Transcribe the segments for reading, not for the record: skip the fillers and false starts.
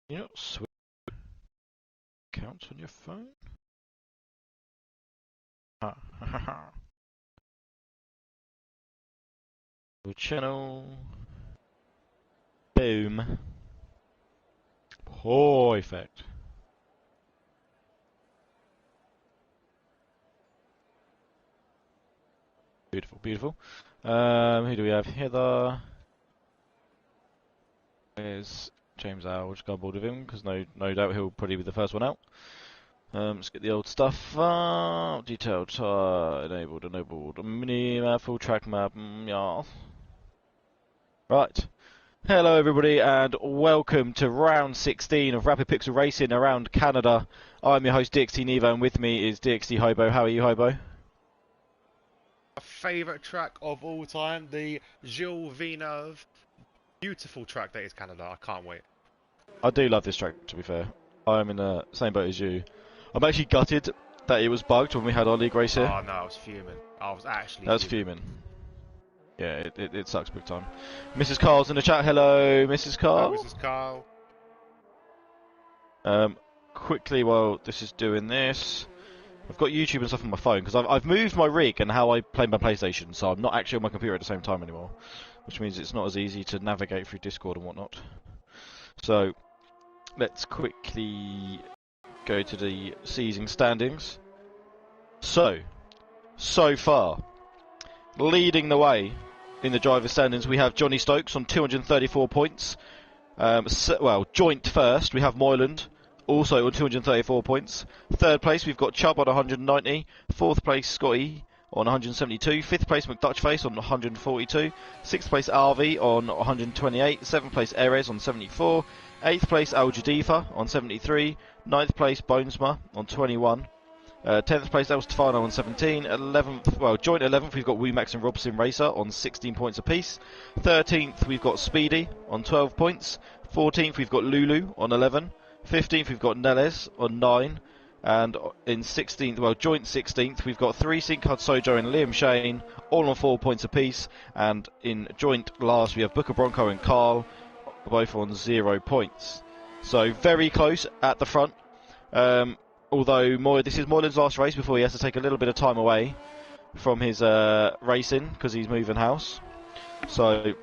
You not switch accounts on your phone? Ha ha ha ha. Channel. Boom. Perfect. Beautiful, beautiful. Who do we have? Heather. There's James Al. We'll just go on board with him because no doubt he'll probably be the first one out. Let's get the old stuff. Detailed, enabled. Mini map, full track map. Yeah. Right. Hello everybody and welcome to round 16 of Rapid Pixel Racing around Canada. I'm your host DXT Nevo and with me is DXT Hobo. How are you, Hobo? My favourite track of all time, the Gilles Villeneuve. Beautiful track that is Canada. I can't wait. I do love this track, to be fair. I'm in the same boat as you. I'm actually gutted that it was bugged when we had our league race here. Oh no, I was fuming. I was actually That was fuming. Yeah, it sucks big time. Mrs. Carl's in the chat. Hello, Mrs. Carl. Hello, Mrs. Carl. Quickly, while this is doing this, I've got YouTube and stuff on my phone because I've moved my rig and how I play my PlayStation, so I'm not actually on my computer at the same time anymore, which means it's not as easy to navigate through Discord and whatnot. So let's quickly go to the season standings. So far, leading the way in the driver standings, we have Johnny Stokes on 234 points. Joint first, we have Moyland, also on 234 points. Third place, we've got Chubb on 190. Fourth place, Scotty on 172. Fifth place, McDutchface on 142. Sixth place, RV on 128. Seventh place, Erez on 74. Eighth place, Al Jadifa on 73. Ninth place, Bonesma on 21. 10th place, El Stefano on 17. 11th, joint 11th, we've got Wemax and Robson Racer on 16 points apiece. 13th, we've got Speedy on 12 points. 14th, we've got Lulu on 11. 15th, we've got Neles on 9. And in 16th, joint 16th, we've got 3 Sinkard Sojo and Liam Shane, all on 4 points apiece. And in joint last, we have Booker Bronco and Carl, both on 0 points. So very close at the front. Although this is Moylan's last race before he has to take a little bit of time away from his racing because he's moving house. So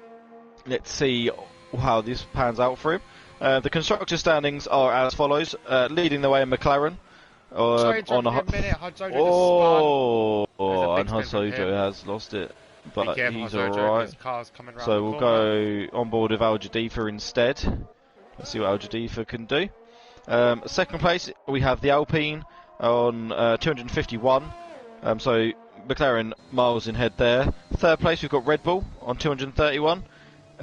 let's see how this pans out for him. The constructor standings are as follows. Leading the way in McLaren. Sorry, on a minute. And Hansojo has lost it, but he's alright. So we'll go on board with Al Jadifa instead. Let's see what Al Jadifa can do. Second place, we have the Alpine on 251. So McLaren miles in head there. Third place, we've got Red Bull on 231.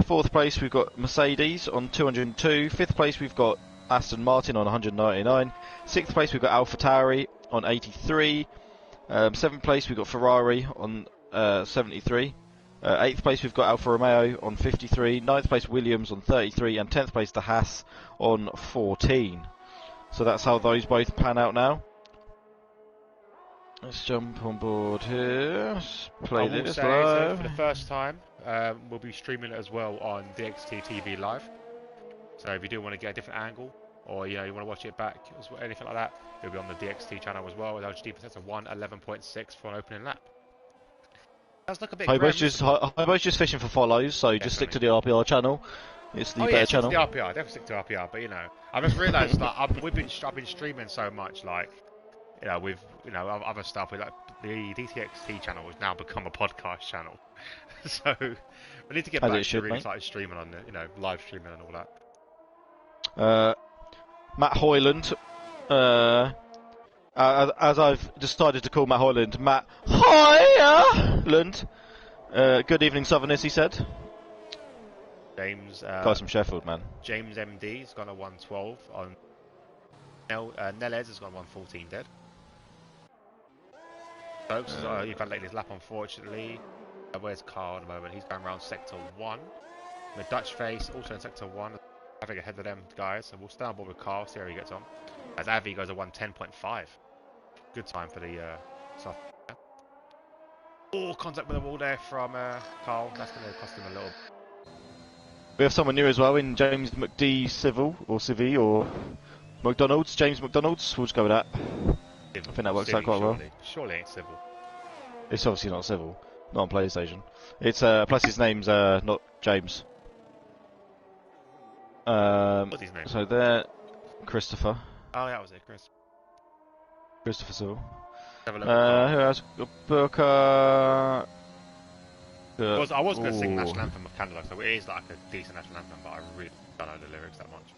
Fourth place, we've got Mercedes on 202. Fifth place, we've got Aston Martin on 199. Sixth place, we've got AlphaTauri on 83. Seventh place, we've got Ferrari on 73. 8th place, we've got Alfa Romeo on 53. 9th place, Williams on 33. And 10th place, the Haas on 14. So that's how those both pan out now. Let's jump on board here. Let's play this live. For the first time, we'll be streaming it as well on DXT TV Live. So if you do want to get a different angle, or you want to watch it back, anything like that, it'll be on the DXT channel as well. With LGD sets of 1:11.6 for an opening lap. Does look a bit Hobo's just fishing for follows, so definitely. Just stick to the RPR channel. It's the better channel. The RPR, definitely stick to RPR. But I just realised that I've been streaming so much, with other stuff. With the DTXT channel has now become a podcast channel, so we need to get back to really started streaming on live streaming and all that. Matt Hoyland. As I've decided to call Matt Hoyland, Matt Hoyland. Good evening, Southerners, he said. James. Guys from Sheffield, man. James MD has gone a 112 on. Neles has gone 114 dead. Stokes you've had late his lap, unfortunately. Where's Carl at the moment? He's going around sector 1. The Dutch face also in sector 1. Having ahead of them guys, so we'll stay on board with Carl, see how he gets on. As Avi goes a 110.5. Good time for the soft. Contact with the wall there from Carl. That's going to cost him a little. We have someone new as well in James McD Civil or Civi or McDonald's. James McDonald's. We'll just go with that. I think that works out quite well. Surely ain't civil. It's obviously not Civil, not on PlayStation. It's plus his name's not James. What's his name? So there, Christopher. Oh, that was it, Chris. Christopher Civil. Have a look Who else? Booker. I was going to sing National Anthem of Canada, so it is like a decent National Anthem, but I really don't know the lyrics that much.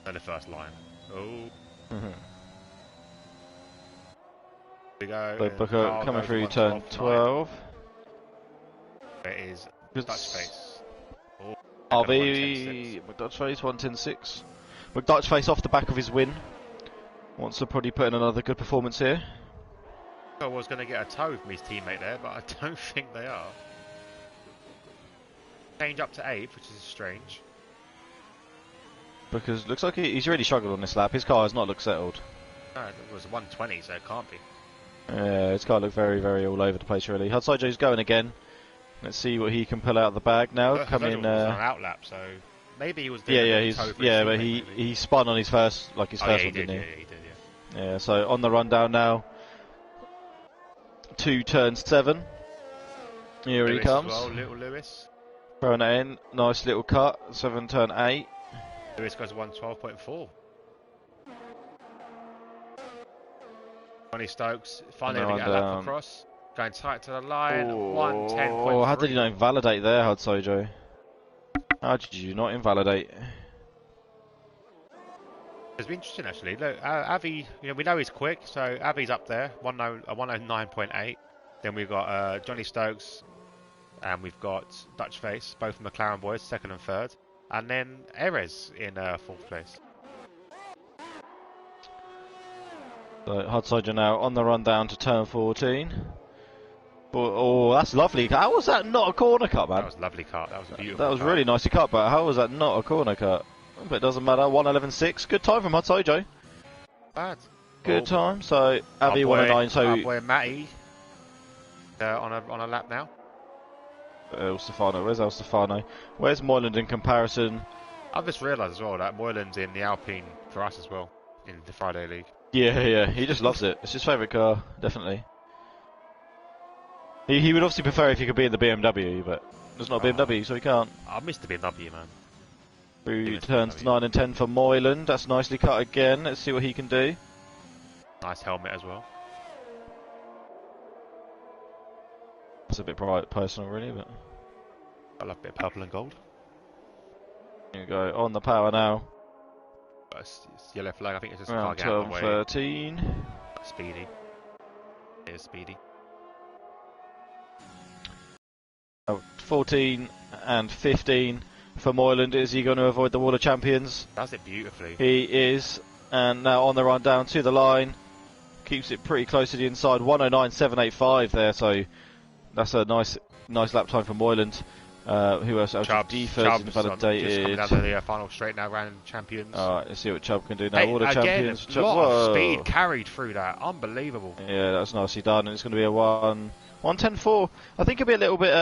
And the first line. Oh. We go. So Booker coming through turn 12. It is Good Dutch face. RV McDutch face 110.6. McDutch face off the back of his win. Wants to probably put in another good performance here. I was going to get a toe from his teammate there, but I don't think they are. Change up to 8th, which is strange. Because looks like he's really struggled on this lap. His car has not looked settled. No, it was 120, so it can't be. Yeah, his car looked very, very all over the place really. Hudsijo's going again. Let's see what he can pull out of the bag now. But Coming was on an outlap, so maybe he was doing but he spun on his first one, didn't he? He did, yeah. Yeah, so on the rundown now. To turn 7. Here Lewis he comes. As well, little Lewis. Throwing it in. Nice little cut. 7 turn 8. Lewis goes 112.4. Johnny Stokes finally able to get a lap across. Going tight to the line. 110.3. Oh, how did he not invalidate there, Hudsijo? How did you not invalidate? It's been interesting actually. Look, Avi, we know he's quick, so Avi's up there, 109.8. Then we've got Johnny Stokes, and we've got Dutch Face, both McLaren boys, 2nd and 3rd, and then Erez in 4th place. So Hudsijo now on the run down to turn 14. Oh, that's lovely. How was that not a corner cut, man? That was a lovely cut. That was a beautiful. That was really nicely cut, but how was that not a corner cut? But it doesn't matter. 111.6. Good time from Hudsijo. Bad. Good time. So Avi 109. So our boy Matty on a lap now. El Stefano. Where's El Stefano? Where's Moyland in comparison? I've just realised as well that Moyland's in the Alpine for us as well in the Friday League. Yeah. He just loves it. It's his favourite car, definitely. He would obviously prefer if he could be in the BMW, but there's not a BMW, so he can't. I missed the BMW, man. Through turns 9 and 10 for Moyland. That's nicely cut again. Let's see what he can do. Nice helmet as well. It's a bit personal, really, but I love a bit of purple and gold. Here we go on the power now. It's yellow flag. I think it's just a Round car 12 13. Speedy. It is speedy. 14 and 15 for Moyland. Is he going to avoid the Wall of Champions? Does it beautifully. He is. And now on the run down to the line. Keeps it pretty close to the inside. 109.785 there. So that's a nice lap time for Moyland. Who else? Chubb's invalidated. Just coming down to the final straight now, round champions. Alright, let's see what Chubb can do now. All the champions. A lot of speed carried through that. Unbelievable. Yeah, that's nicely done. And it's going to be a 110.4. I think he'll be a little bit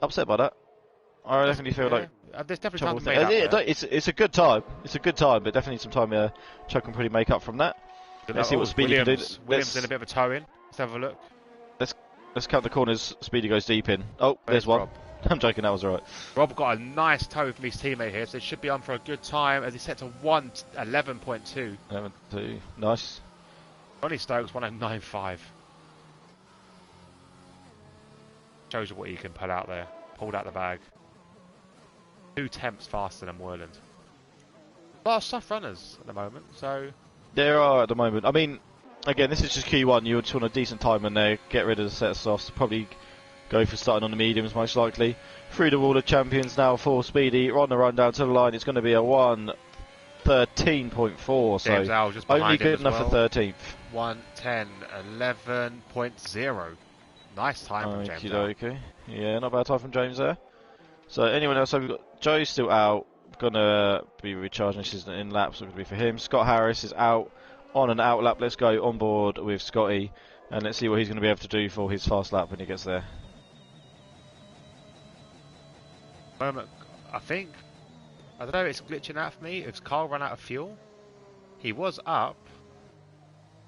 upset by that. I definitely feel like there's definitely time to make up. It's a good time. It's a good time, but definitely some time Chubb can pretty make up from that. Let's see what Speedy can do. Williams in a bit of a toe in. Let's have a look. Let's count the corners. Speedy goes deep in. Oh, there's one. Rob. I'm joking, that was alright. Rob got a nice toe from his teammate here, so he should be on for a good time as he's set to 111.2. 11.2, nice. Johnny Stokes 109.5. Shows you what he can pull out there. Pulled out the bag. 2 temps faster than Moyland. A lot of soft runners at the moment, so... There are at the moment. I mean, again, this is just Q1. You just want a decent time in there, get rid of the set of softs, probably go for starting on the mediums most likely. Through the Wall of Champions now for Speedy. On the run down to the line, it's going to be a 113.4, so just only good enough for 13th. 110.11.0. Nice time from James. Okay. Yeah, not bad time from James there. So anyone else? So we've got Joe's still out. Gonna be recharging. This isn't in lap, so it's going to be for him. Scott Harris is out on an out lap. Let's go on board with Scotty, and let's see what he's going to be able to do for his fast lap when he gets there. I think, I don't know, it's glitching out for me. If Carl ran out of fuel, he was up.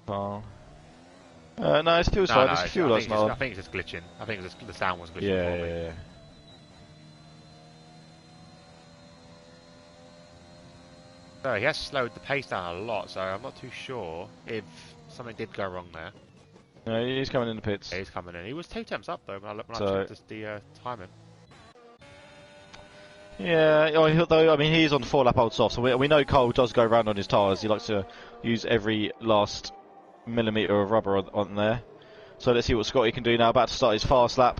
Oh. No, it's fuel No, side. no, It's fuel I that's not on. think it's just glitching. I think it's just, the sound was glitching Yeah, for me. yeah. So he has slowed the pace down a lot, so I'm not too sure if something did go wrong there. No, he's coming in the pits. Yeah, he's coming in. He was 2 temps up though when I checked the timing. Yeah, although I mean he's on 4-lap old soft, so we know Cole does go round on his tyres. He likes to use every last millimetre of rubber on there. So let's see what Scotty can do now. About to start his fast lap.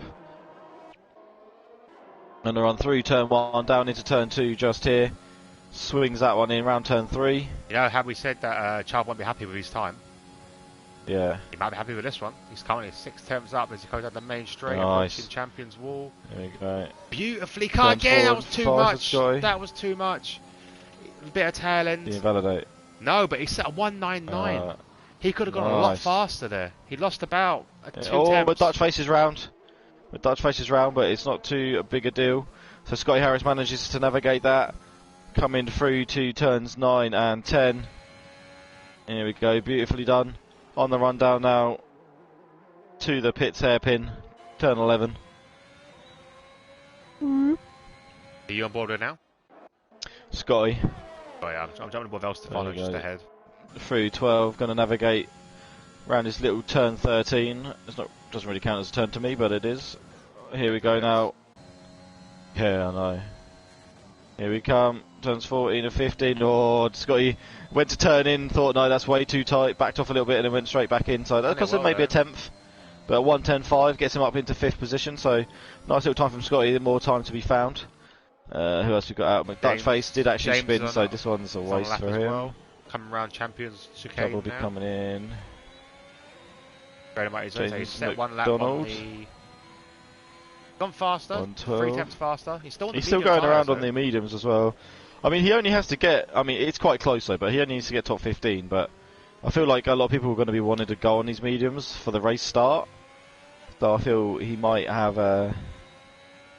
And they're on through turn 1, down into turn 2 just here. Swings that one in round turn 3. You know how we said that Child won't be happy with his time? Yeah. He might be happy with this one. He's currently 6 temps up as he goes down the main straight, Nice. approaching Champions Wall. There we go. Beautifully cut again. That was too much. That was too much. A bit of tail end. Did he invalidate? No, but he set a 199. He could have gone a lot faster there. He lost about 2 temps. But Dutch faces round. But it's not too big a deal. So Scotty Harris manages to navigate that. Coming through to turns 9 and 10. Here we go, beautifully done. On the run down now to the pits hairpin, turn 11. Are you on board with it now? Scotty. Oh yeah, I'm jumping above Elstefano just ahead. Through 12, going to navigate around this little turn 13. Doesn't really count as a turn to me, but it is. Here we go now. Yeah, I know. Here we come. Turns 14 and 15. Oh, Scotty went to turn in, thought, no, that's way too tight. Backed off a little bit and then went straight back in. So that cost him maybe a 10th. But 1:10.5 gets him up into 5th position. So nice little time from Scotty. More time to be found. Who else we got out? Dutch Face did actually spin, so this one's a waste for him. Well. Coming around Champions chicane will be coming in. Very much. He's set 1 lap on the... Gone faster, 3 temps faster. He's still going around on the mediums as well. I mean, he only has to get... I mean, it's quite close though, but he only needs to get top 15. But I feel like a lot of people are going to be wanting to go on these mediums for the race start. So I feel he might have...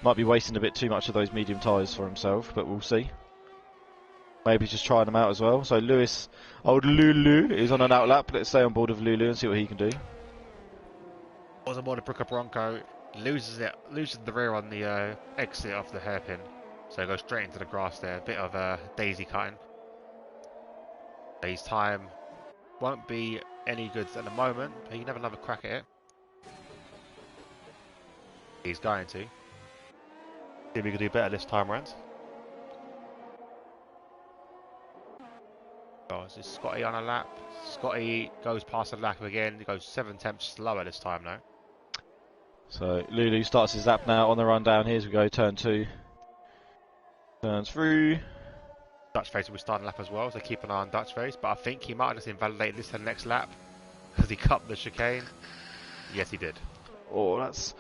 might be wasting a bit too much of those medium tyres for himself, but we'll see. Maybe just trying them out as well. So Lewis, old Lulu, is on an outlap. Let's stay on board with Lulu and see what he can do. Was on board of Brooker Bronco. Loses the rear on the exit off the hairpin, so goes straight into the grass there. A bit of daisy cutting. His time won't be any good at the moment, but he can have another crack at it. He's going to. See if we can do better this time around. Oh, this is Scotty on a lap. Scotty goes past the lap again. He goes 7 temps slower this time now. So Lulu starts his lap now on the run down. Here as we go, turn 2. Turns through. Dutch Face will be starting lap as well, so keep an eye on Dutch Face. But I think he might have just invalidated this to the next lap because he cut the chicane. Yes, he did. Oh, that's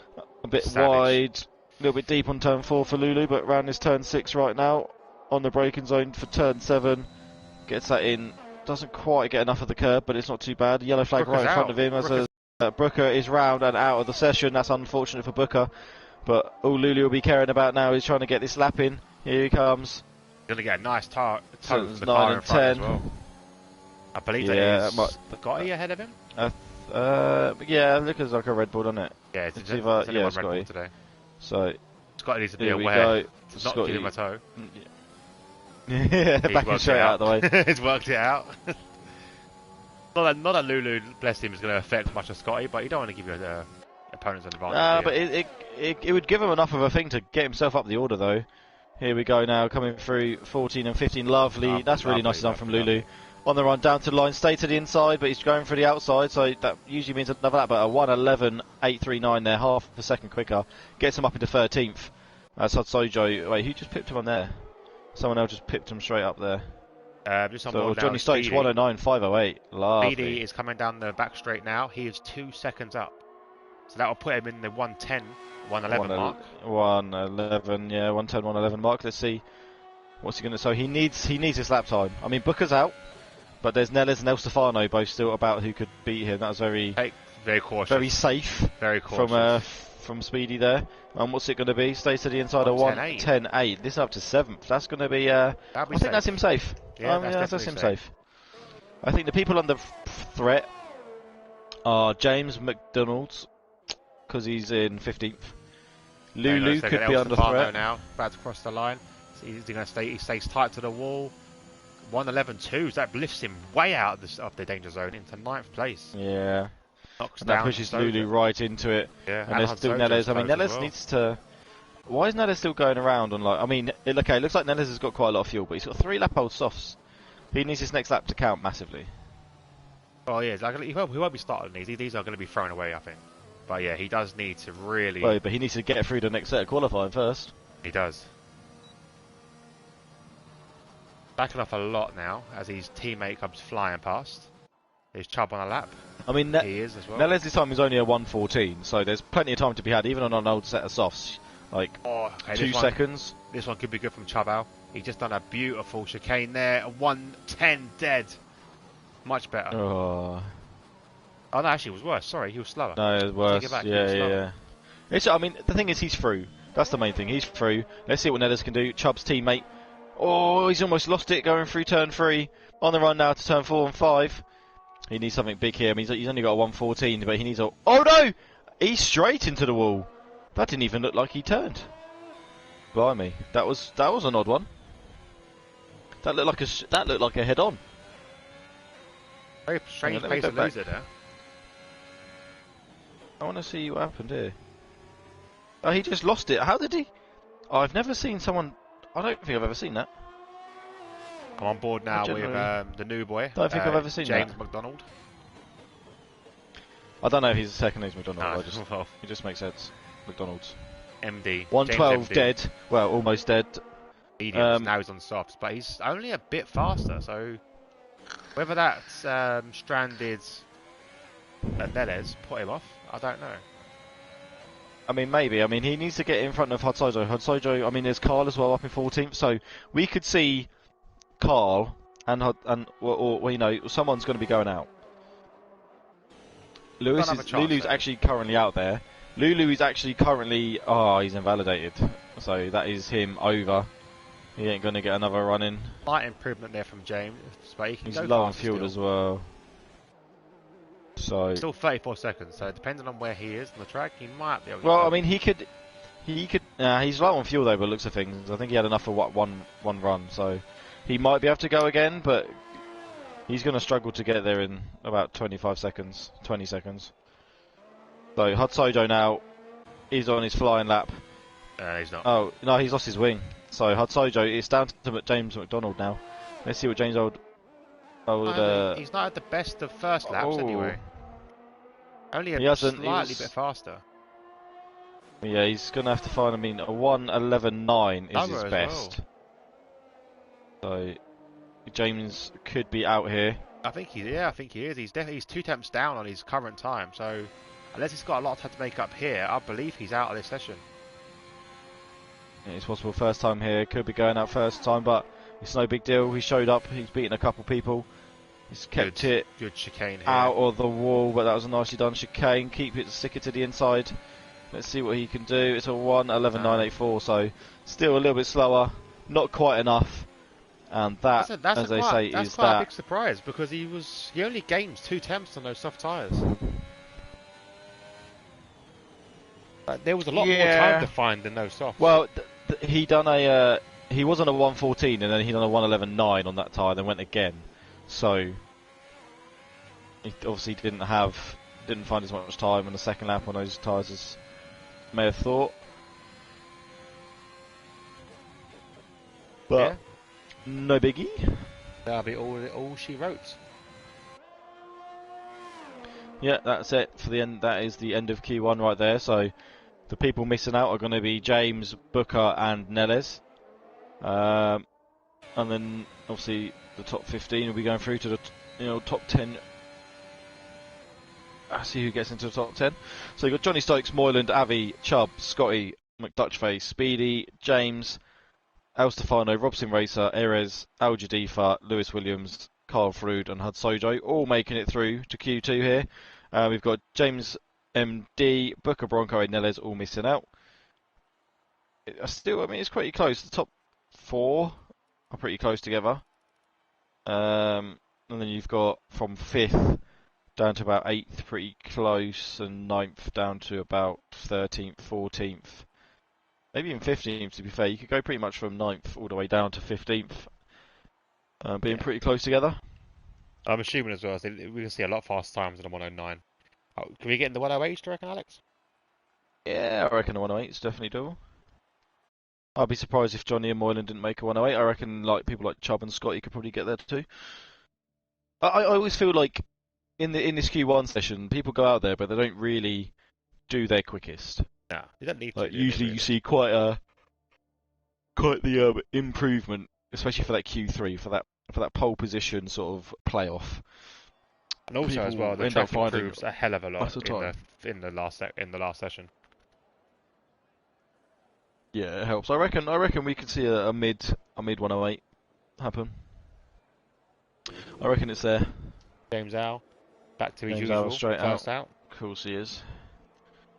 a bit wide. A little bit deep on turn 4 for Lulu, but round this turn 6 right now. On the braking zone for turn 7. Gets that in. Doesn't quite get enough of the curb, but it's not too bad. Yellow flag right in front of him as Booker is round and out of the session. That's unfortunate for Booker. But all Lulu will be caring about now is trying to get this lap in. Here he comes. Going to get a nice toe from the 9 car and in front 10. as well. I believe that is Scotty ahead of him. Yeah, looks like a Red Bull, doesn't it? Yeah, it's Red Bull today. So Scotty needs to be aware to not give him a toe. Yeah, backing straight out of the way. He's worked it out. Not that Lulu, bless him, is going to affect much of Scotty, but you don't want to give your opponents an advantage. But it would give him enough of a thing to get himself up the order, though. Here we go now, coming through 14 and 15. Lovely. That's really nicely done from Lulu. On the run down to the line, stay to the inside, but he's going for the outside, so that usually means another lap, but a 1:11.839 there, half a second quicker. Gets him up into 13th. That's Sojo. Wait, who just pipped him on there? Someone else just pipped him straight up there. Just on board Johnny Stokes, 1:09.508. Lovely. BD is coming down the back straight now. He is 2 seconds up. So that will put him in the 1:10, 1:11 mark. 1:11, yeah, 1:10, 1:11 mark. Let's see what's he going to... So he needs his lap time. I mean, Booker's out, but there's Nellis and El Stefano both still about who could beat him. That was very Very cautious. Very safe. Very cautious. From Speedy there. And what's it going to be? Stays to the inside of 1-10-8. This is up to 7th. That's going to be. I think that's him safe. Yeah, that's him safe. I think the people under threat are James McDonald's, because he's in 15th. Lulu could be under threat now. About to cross the line. So he's going to stay. He stays tight to the wall. 1:11.2. That lifts him way out of the danger zone into 9th place. Yeah. Knocks and down that pushes Lulu right into it. Yeah. And there's still Neles. I mean, Neles needs to. Why is Neles still going around on like? I mean, it looks like Neles has got quite a lot of fuel, but he's got 3 lap old softs. He needs his next lap to count massively. Oh yeah, he won't be starting these. These are going to be thrown away, I think. But yeah, he does need to really. Well, but he needs to get through the next set of qualifying first. He does. Backing off a lot now as his teammate comes flying past. There's Chubb on a lap. I mean, he is as well. Neles this time is only a 1:14, so there's plenty of time to be had, even on an old set of softs. Like 2 seconds. This one could be good from Chubb. He just done a beautiful chicane there. 1:10 dead. Much better. Oh no, actually it was worse. Sorry, he was slower. No, it was worse. Yeah. I mean, the thing is, he's through. That's the main thing. He's through. Let's see what Neles can do. Chubb's teammate. Oh, he's almost lost it going through turn 3. On the run now to turn 4 and 5. He needs something big here. I mean, he's only got a 1:14, but he needs a... Oh no! He's straight into the wall. That didn't even look like he turned. Blimey, that was an odd one. That looked like a head-on. Very strange pace to lose it there. I want to see what happened here. Oh, he just lost it. How did he? Oh, I've never seen someone... I don't think I've ever seen that. I'm on board now with the new boy. Don't think I've ever seen James that. McDonald. I don't know if he's the second name's McDonald. It just makes sense. McDonald's. MD. 112 dead. Well, almost dead. Mediums. Now he's on softs, but he's only a bit faster. So whether that's stranded Neles put him off, I don't know. I mean, maybe. I mean, he needs to get in front of Hudsojo. Hudsojo, I mean, there's Carl as well up in 14th, so we could see Carl or you know, someone's going to be going out. Lulu's actually currently out there. Lulu is actually currently... Oh, he's invalidated. So that is him over. He ain't going to get another run in. Slight improvement there from James, but he's low on fuel as well. So still 34 seconds, so depending on where he is on the track, he might be able to... Well, I mean, he could... he's low on fuel though, by the looks of things. I think he had enough for one run, so... He might be able to go again, but... He's going to struggle to get there in about 25 seconds, 20 seconds. So, Hudsojo now is on his flying lap. He's not. Oh, no, he's lost his wing. So, Hudsojo, it's down to James McDonald now. Let's see what James he's not at the best of first laps anyway. Only slightly bit faster. Yeah, he's going to have to find, I mean, a 1:11.9 is his best. So, James could be out here. I think he is. He's 2 temps down on his current time. So, unless he's got a lot of time to make up here, I believe he's out of this session. Yeah, it's possible first time here. Could be going out first time, but it's no big deal. He showed up. He's beaten a couple people. He's kept it good chicane here. Out of the wall, but that was a nicely done chicane. Stick it to the inside. Let's see what he can do. It's a 1:11.984, so still a little bit slower. Not quite enough. And that, as they say, is that's quite a big surprise because he only gained 2 temps on those soft tyres. There was a lot more time to find than those softs. Well, he done he was on a 1:14 and then he done a 1:11.9 on that tyre, then went again. So he obviously didn't find as much time on the second lap on those tyres as may have thought. But. Yeah. No biggie. That'll be all she wrote. Yeah, that's it for the end. That is the end of Q1 right there. So the people missing out are going to be James, Booker, and Neles. And then obviously the top 15 will be going through to the top 10. I see who gets into the top 10. So you've got Johnny Stokes, Moyland, Avi, Chubb, Scotty, McDutchface, Speedy, James, El Stefano, Robson Racer, Erez, Al Jadifa, Lewis Williams, Carl Frood and Hudsojo all making it through to Q2 here. We've got James MD, Booker, Bronco, and Neles all missing out. Still, I mean, it's pretty close. The top 4 are pretty close together. And then you've got from 5th down to about 8th pretty close, and 9th down to about 13th, 14th. Maybe even 15th, to be fair. You could go pretty much from 9th all the way down to 15th, being pretty close together. I'm assuming as well, we can see a lot faster times than the 109. Can we get in the 108, do you reckon, Alex? Yeah, I reckon a 108 is definitely doable. I'd be surprised if Johnny and Moylan didn't make a 108. I reckon like people like Chubb and Scott, you could probably get there too. I always feel like in this Q1 session, people go out there, but they don't really do their quickest. No, you don't need to. Like usually, really. You see quite the improvement, especially for that Q3, for that pole position sort of playoff. And also people as well, the track improves a hell of a lot in the last session. Yeah, it helps. I reckon we could see a mid 108 happen. I reckon it's there. James Al, back to his usual. Straight out. Of course he is.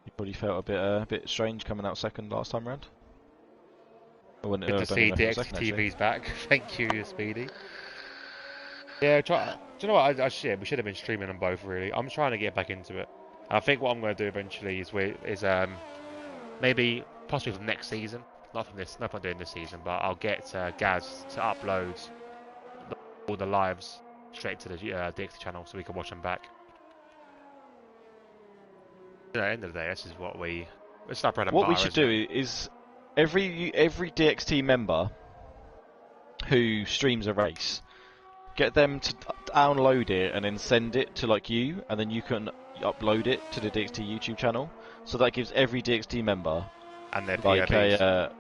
He probably felt a bit strange coming out second last time round. Good to see DXTV's back. Thank you, Speedy. Yeah, do you know what? We should have been streaming them both. Really, I'm trying to get back into it. And I think what I'm going to do eventually is maybe possibly for next season. Not doing this season, but I'll get Gaz to upload all the lives straight to the DXT channel so we can watch them back. At the end of the day, this is what we start bread and butter. What we should do is every DXT member who streams a race, get them to download it and then send it to like you, and then you can upload it to the DXT YouTube channel. So that gives every DXT member and their like a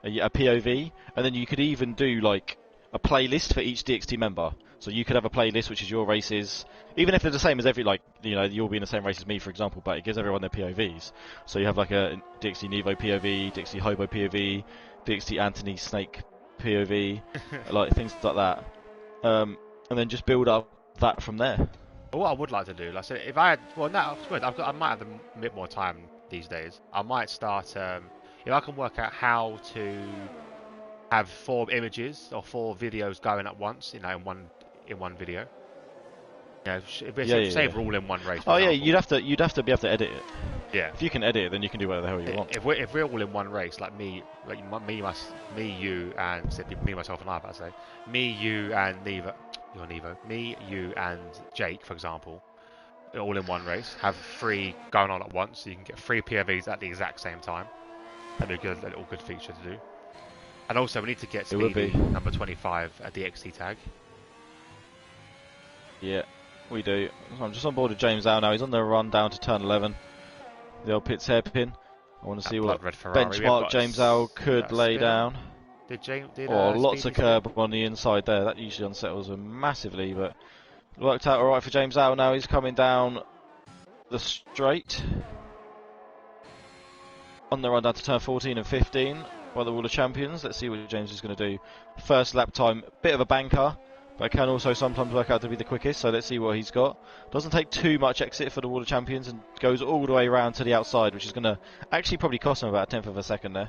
POV, and then you could even do like a playlist for each DXT member. So you could have a playlist which is your races, even if they're the same as you'll be in the same race as me, for example, but it gives everyone their POVs. So you have like a DXT Nevo POV, DXT Hobo POV, DXT Anthony Snake POV, like things like that. And then just build up that from there. What I would like to do, like I said, if I had, I might have a bit more time these days. I might start, if I can work out how to have 4 images or 4 videos going at once, in one video. Say we're all in one race. Oh yeah, you'd have to be able to edit it. Yeah. If you can edit it, then you can do whatever the hell you want. If we're all in one race, like me, you, and me, myself, and I say, me, you, and Nevo, me, you, and Jake, for example, all in one race, have 3 going on at once, so you can get 3 POVs at the exact same time. That'd be a little good feature to do. And also, we need to get Speedy number 25 at the XT tag. Yeah, we do. I'm just on board with James Al now. He's on the run down to turn 11. The old Pitts hairpin. I want to see what benchmark James Al could lay down. Lots of curb on the inside there. That usually unsettles him massively, but worked out alright for James Al now. He's coming down the straight. On the run down to turn 14 and 15 by the Wall of Champions. Let's see what James is going to do. First lap time, bit of a banker, but can also sometimes work out to be the quickest, so let's see what he's got. Doesn't take too much exit for the Wall of Champions and goes all the way around to the outside, which is going to actually probably cost him about a tenth of a second there.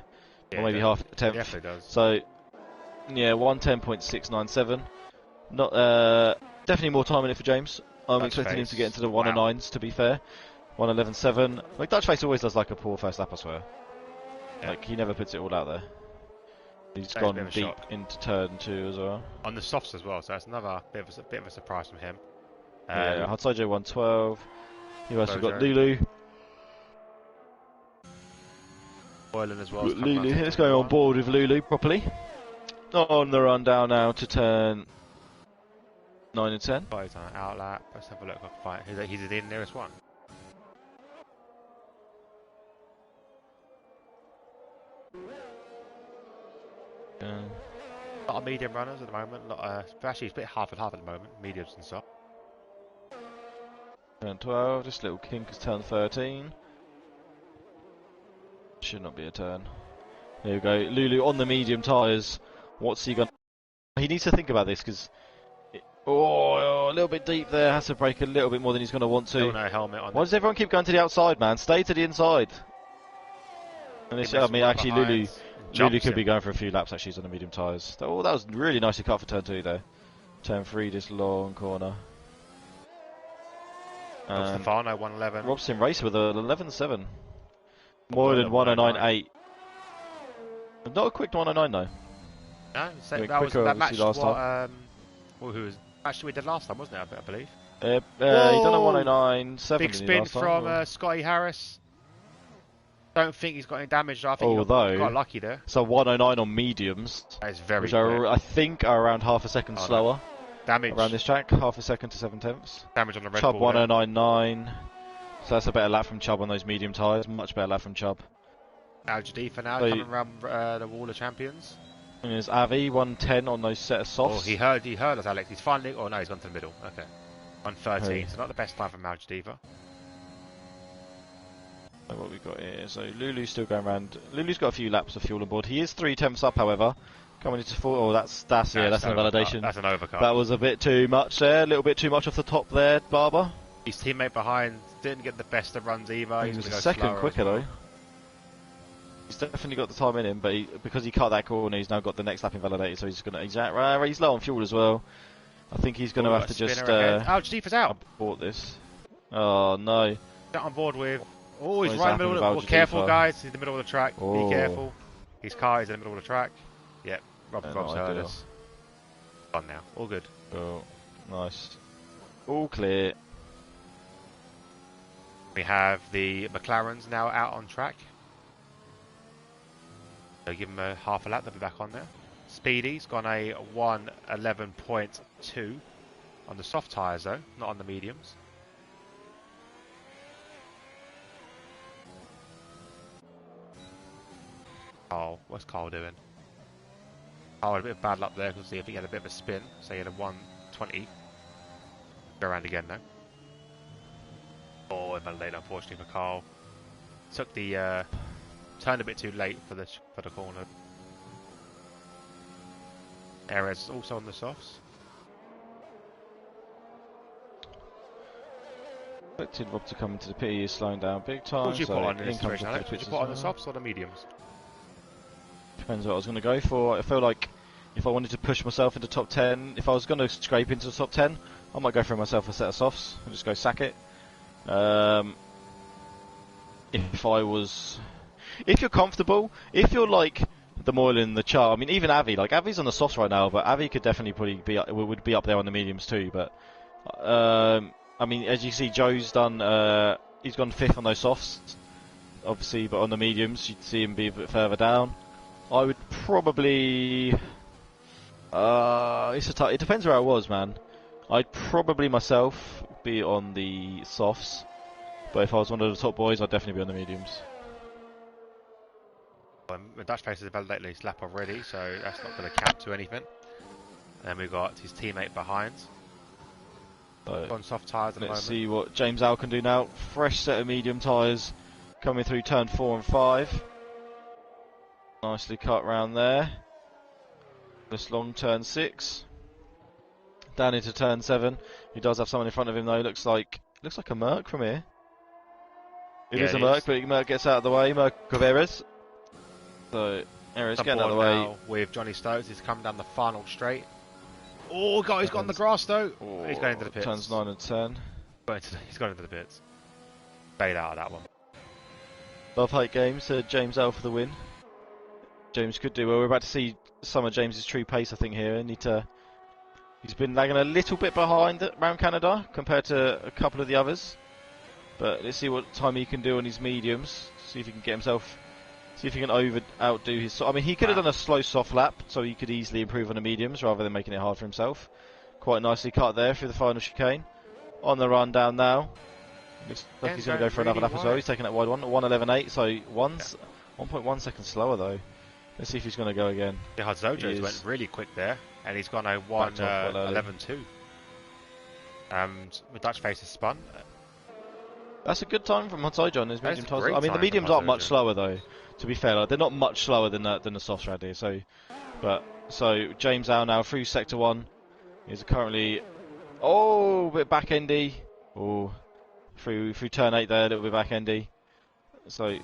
Yeah, or maybe half a tenth. Definitely does. So, yeah, 1:10.697. Not definitely more time in it for James. I'm expecting him to get into the 109s, to be fair. 1:11.7. Like, Dutchface always does like a poor first lap, I swear. Yeah. Like, he never puts it all out there. He's gone deep into turn 2 as well. On the softs as well, so that's another bit of a surprise from him. Yeah, Hatsojo 112. Who else? We've got Lulu. Moylan as well. Lulu, let's go on board with Lulu properly. On the run down now to turn 9 and 10. Outlap. Let's have a look. I can find. He's the nearest one. A lot of medium runners at the moment. Actually, it's a bit half and half at the moment. Mediums and soft. Turn 12. This little kink is turn 13. Should not be a turn. There we go. Lulu on the medium tyres. What's he going to... He needs to think about this, because Oh, a little bit deep there. Has to break a little bit more than he's going to want to. Still no helmet on. Why does everyone keep going to the outside, man? Stay to the inside. And this, I mean, actually, Lulu could be going for a few laps. Actually, he's on the medium tyres. Oh, that was really nicely cut for turn 2 there. Turn 3, this long corner. Stefano 111. Robson race with an 11.7. More than 109.8. Not a quick 109 though. No, that matched last what, time. who was actually we did last time, wasn't it? I believe. He done a 109.7. Big spin from Scotty Harris. Don't think he's got any damage. I think he got lucky there. So 109 on mediums. That is very which quick. I think are around half a second slower. Damage around this track, half a second to 7/10. Damage on the Red Chubb Bull. 109.9. So that's a better lap from Chubb on those medium tyres. Much better lap from Chubb. Al-Jadifa now coming around the Wall of Champions. And there's Avi 110 on those set of softs. Oh, he heard us, Alex. He's finally. Oh no, he's gone to the middle. Okay, 113. So not the best time from Al-Jadifa. So what we got here? So Lulu's still going around. Lulu's got a few laps of fuel on board. He is 3/10 up, however. Coming into 4. Oh, that's an invalidation. That's an overcut. That was a bit too much there. A little bit too much off the top there, Barber. His teammate behind didn't get the best of runs either. He was a second quicker though. He's definitely got the time in him, but because he cut that corner, he's now got the next lap invalidated. So he's going to. He's low on fuel as well. I think he's going to have to just. Jadifa's out. Abort this. Oh no. Not on board with. Oh, he's right in the middle of the track. Careful, guys. He's in the middle of the track. Oh. Be careful. His car is in the middle of the track. Yep. Rob's heard us. On now. All good. Oh, nice. All clear. We have the McLarens now out on track. So give them a half a lap. They'll be back on there. Speedy's gone a 111.2 on the soft tyres though, not on the mediums. Oh, what's Carl doing? Oh, a bit of bad luck there because I think he had a bit of a spin, so he had a 120. Go around again now. Oh, invalidated unfortunately for Carl. Took the turned a bit too late for the corner. Ares also on the softs. Expected Rob to come into the pit. He is slowing down big time. What would you put on this situation, Alex? Would you put on the softs or the mediums? Depends what I was going to go for. I feel like if I wanted to push myself into top 10, if I was going to scrape into the top 10, I might go for myself a set of softs and just go sack it. If you're comfortable, if you're like the Moylan, the Char, I mean even Avi, like Avi's on the softs right now, but Avi could definitely would be up there on the mediums too. But I mean, as you see, Joe's done. He's gone 5th on those softs, obviously, but on the mediums you'd see him be a bit further down. I would probably. It depends where I was, man. I'd probably myself be on the softs, but if I was one of the top boys, I'd definitely be on the mediums. The Dutch pace has validated his lap already, so that's not going to count to anything. And then we've got his teammate behind. On soft tyres at the moment. Let's see what James Al can do now. Fresh set of medium tyres coming through turn 4 and 5. Nicely cut round there. This long turn 6. Down into turn 7. He does have someone in front of him though. Looks like a Merc from here. It is a Merc, but Merc gets out of the way. Merc of Erez. So Erez getting out of the way. With Johnny Stokes, he's coming down the final straight. Oh, God, he's got on the grass though. Oh, he's going into the pits. Turns 9 and 10. He's going into the pits. Bailed out of that one. Love Height Games. James L for the win. James could do well. We're about to see some of James's true pace, I think, here. He's been lagging a little bit behind around Canada compared to a couple of the others. But let's see what time he can do on his mediums. See if he can get himself. See if he can outdo his. I mean, he could have done a slow soft lap, so he could easily improve on the mediums rather than making it hard for himself. Quite nicely cut there through the final chicane. On the run down now. Looks like he's going to go for another lap as well. He's taking that wide one. 1:11.8, so 1.1 seconds slower though. Let's see if he's going to go again. Yeah, Zojo's went really quick there, and he's gone a 1:11.2. The Dutch face is spun. That's a good time from Hotsojo on his medium tyres. I mean, the mediums aren't much slower though. To be fair, like, they're not much slower than the softs right here. So James Al now through sector 1 is currently Oh, a bit back-endy. Oh, through turn 8 there, a little bit back-endy. So,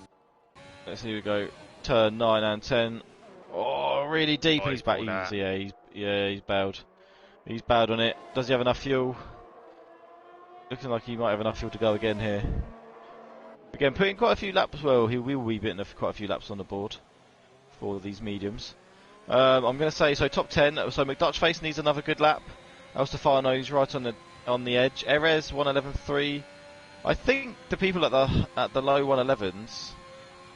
let's see, we go. Turn 9 and 10. Oh, really deep. Oh, He's back. He's bailed. He's bailed on it. Does he have enough fuel? Looking like he might have enough fuel to go again here. Again, putting quite a few laps. Well, he will be getting quite a few laps on the board for these mediums. I'm going to say so. Top 10. So McDutchface needs another good lap. El Stefano's right on the edge. Erez 111.3. I think the people at the low 111s.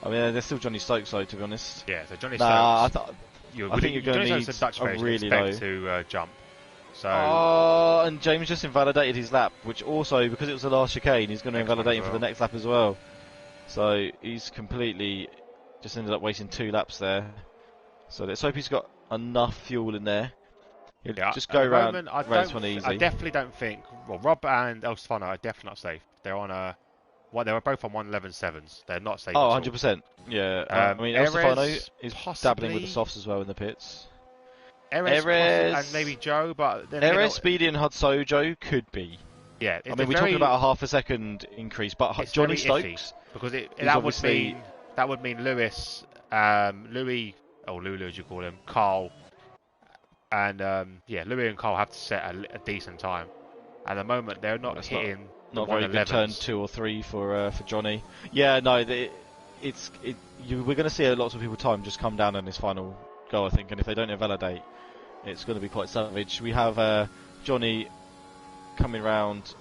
I mean, they're still Johnny Stokes though, to be honest. Yeah, so Johnny Stokes. I think you're going to need Dutch a really low to jump. So. And James just invalidated his lap, which also, because it was the last chicane, he's going to invalidate him for the next lap as well. So he's completely just ended up wasting 2 laps there. So let's hope he's got enough fuel in there. He'll just go around. Race one easy. I definitely don't think. Well, Rob and El Stefano are definitely not safe. They're on a. Well, they were both on 111.7s. They're not safe. Oh, 100%. Yeah. I mean, El Stefano is dabbling with the softs as well in the pits. Erez and maybe Joe, but then Erez, Speedy, and Hudsojo could be. Yeah, I mean, we're talking about a half a second increase, but Johnny Stokes, because that would mean Lewis, Louis, or Lulu as you call him, Carl, and Louis and Carl have to set a decent time. At the moment, they're not hitting. Not very good turn 2 or 3 for Johnny. Yeah, no, we're going to see lots of people time just come down on this final go, I think, and if they don't invalidate, it's going to be quite savage. We have Johnny coming round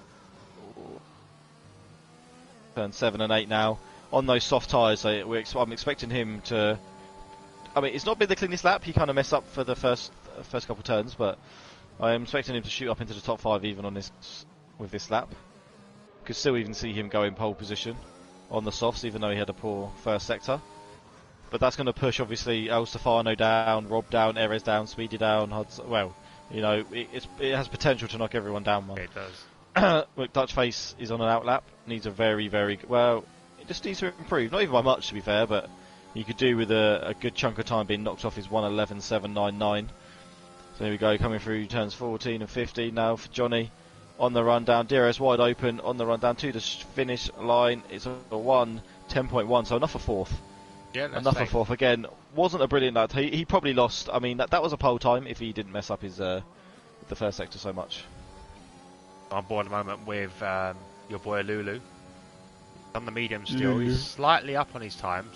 turn 7 and 8 now on those soft tyres. So I'm expecting him to. I mean, it's not been the cleanest lap. He kind of messed up for the first couple turns, but I am expecting him to shoot up into the top 5 even on with this lap. Could still even see him go in pole position on the softs, even though he had a poor first sector. But that's going to push, obviously, El Stefano down, Rob down, Erez down, Speedy down. Well, you know, it has potential to knock everyone down one. It does. Look, Dutchface is on an outlap. Needs a very, very well. It just needs to improve. Not even by much, to be fair, but he could do with a good chunk of time being knocked off his 111.799. So there we go, coming through turns 14 and 15 now for Johnny. On the run down, DRS wide open, on the run down to the finish line. It's a 10.1, so enough for 4th. Yeah, enough for 4th. Again, wasn't a brilliant lap. He probably lost. I mean, that was a pole time if he didn't mess up his the first sector so much. I'm bored at the moment with your boy Lulu. On the medium still, he's slightly up on his time,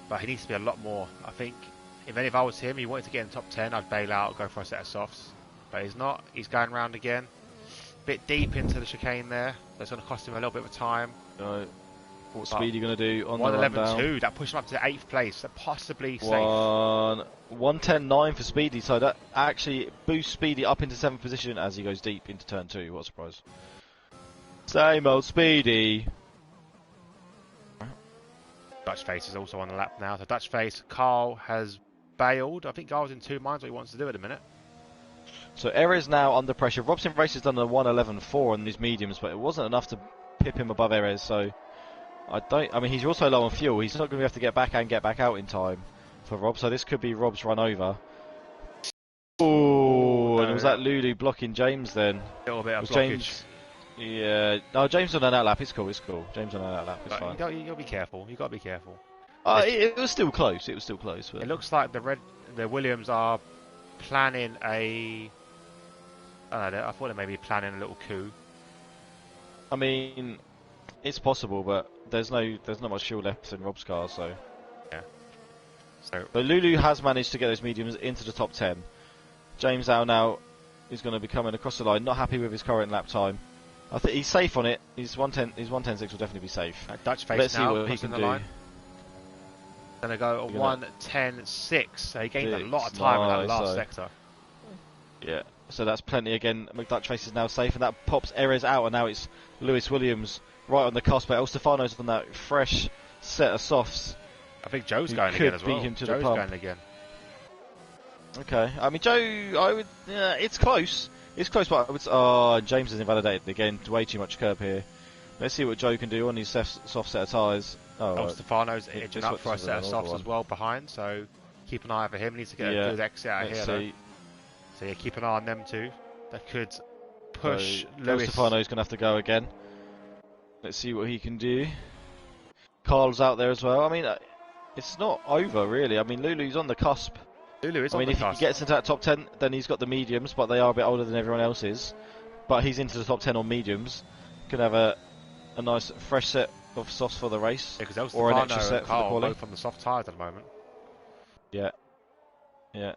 but he needs to be a lot more. I think if I was him, he wanted to get in the top 10, I'd bail out, go for a set of softs. But he's not. He's going round again. Bit deep into the chicane there. That's going to cost him a little bit of time. What's Speedy going to do on the run down? 111.2. That pushed him up to 8th place. That possibly safe. 110.9 for Speedy. So that actually boosts Speedy up into 7th position as he goes deep into turn 2. What a surprise. Same old Speedy. Dutchface is also on the lap now. So Dutchface, Carl has bailed. I think Carl's in 2 minds what he wants to do at the minute. So Erez now under pressure. Robson Race has done a 111.4 on these mediums, but it wasn't enough to pip him above Erez. So I mean, he's also low on fuel. He's not going to have to get back and get back out in time for Rob. So this could be Rob's run over. Oh, and was that Lulu blocking James then? A little bit of blockage. James, yeah. No, James on an outlap. It's cool. It's cool. James on an outlap. It's fine. You got to be careful. You got to be careful. It was still close. It was still close. But... It looks like the Williams are planning a. I thought they may be planning a little coup. I mean, it's possible, but there's not much fuel left in Rob's car, so yeah. So Lulu has managed to get those mediums into the top 10. James Al now is going to be coming across the line, not happy with his current lap time. I think he's safe on it. His 110.6 will definitely be safe. Dutchface Let's now see what he can do. Going to go 110.6. So he gained a lot of time in that last sector. Yeah. So that's plenty again. McDutchface is now safe, and that pops Erez out, and now it's Lewis Williams right on the cusp. But El Stefano's on that fresh set of softs. I think Joe's going again as well. Beat him to Joe's the pump. going again. Okay. I mean, Joe, I would. It's close. It's close, but I would. Oh, James is invalidated again. Way too much curb here. Let's see what Joe can do on his soft set of tyres. El Stefano's edging up for a set of softs as well behind, so keep an eye for him. He needs to get a good exit out here. So yeah, keep an eye on them too. That could push El Lewis. Stefano's going to have to go again. Let's see what he can do. Carl's out there as well. I mean, it's not over really. I mean, Lulu's on the cusp. Lulu is I on mean, the if he cusp. gets into that top 10, then he's got the mediums, but they are a bit older than everyone else is. But he's into the top 10 on mediums. Can have a nice fresh set of softs for the race, Yeah, because or an extra Stefano set and for the Carl quali. both on the soft tyres at the moment. Yeah, yeah.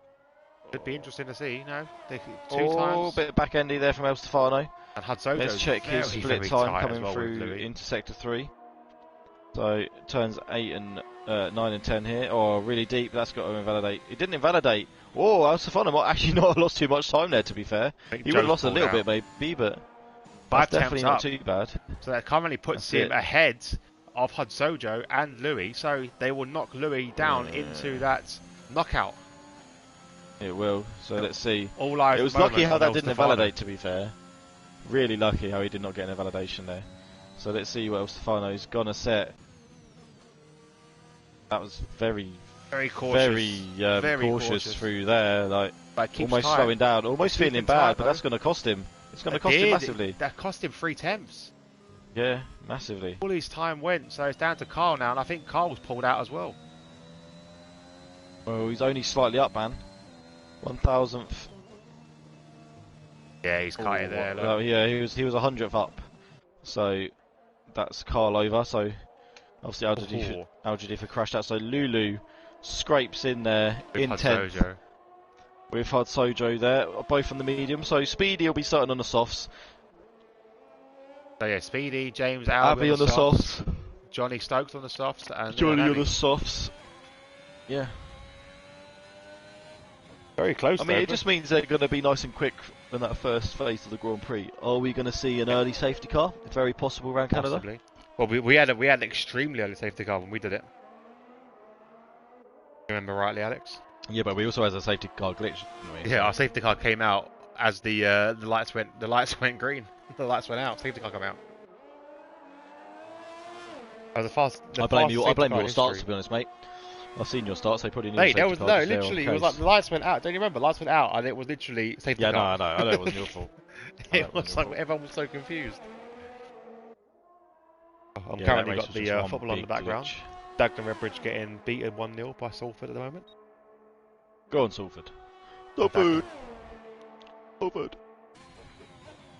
Could be interesting to see. They two Oh, times. bit back endy there from El Stefano. And Hudsojo's Let's check his very, split very time tight coming as well with through Louis. into sector 3. So turns 8 and 9 and 10 here. Oh, really deep. That's got to invalidate. It didn't invalidate. Oh, El Stefano might actually not have lost too much time there. To be fair, he would have lost a little bit maybe, but that's definitely not too bad. So that currently puts him ahead of Hudsojo and Louis. So they will knock Louis down into that knockout. It will. So let's see. All eyes. It was lucky how that didn't invalidate. To be fair, really lucky how he did not get an invalidation there. So let's see what El Stefano's gonna set. That was very cautious, very cautious through there, like almost slowing down, almost feeling bad, but that's going to cost him. It's going to cost him massively. That cost him 3/10. Yeah, massively. All his time went, so it's down to Carl now, and I think Carl's pulled out as well. Well, he's only slightly up, man. 1,000th. Yeah, he's cut it there. Well, yeah, he was 100th up. So that's Carl over. So obviously Al-Jadifa crashed out. So Lulu scrapes in there in 10th. We've had Sojo there, both on the medium. So Speedy will be starting on the softs. So yeah, Speedy, James, Abby on the softs. Johnny Stokes on the softs. And Johnny on the softs. Yeah. Very close. I mean, it just means they're going to be nice and quick in that first phase of the Grand Prix. Are we going to see an early safety car? It's very possible around Canada. Well, we had an extremely early safety car when we did it. Remember rightly, Alex? Yeah, but we also had a safety car glitch. Yeah, our safety car came out as the lights went. The lights went green. The lights went out. Safety car came out. I blame your starts, to be honest, mate. I've seen your starts. They probably need. Mate, there was literally. It was like the lights went out. Don't you remember? Lights went out, and it was literally safety car. Yeah, no, I know. It wasn't your fault. It was like everyone was so confused. I'm currently got the football on the background. Dagenham Redbridge getting beaten 1-0 by Salford at the moment. Go on, Salford. Salford.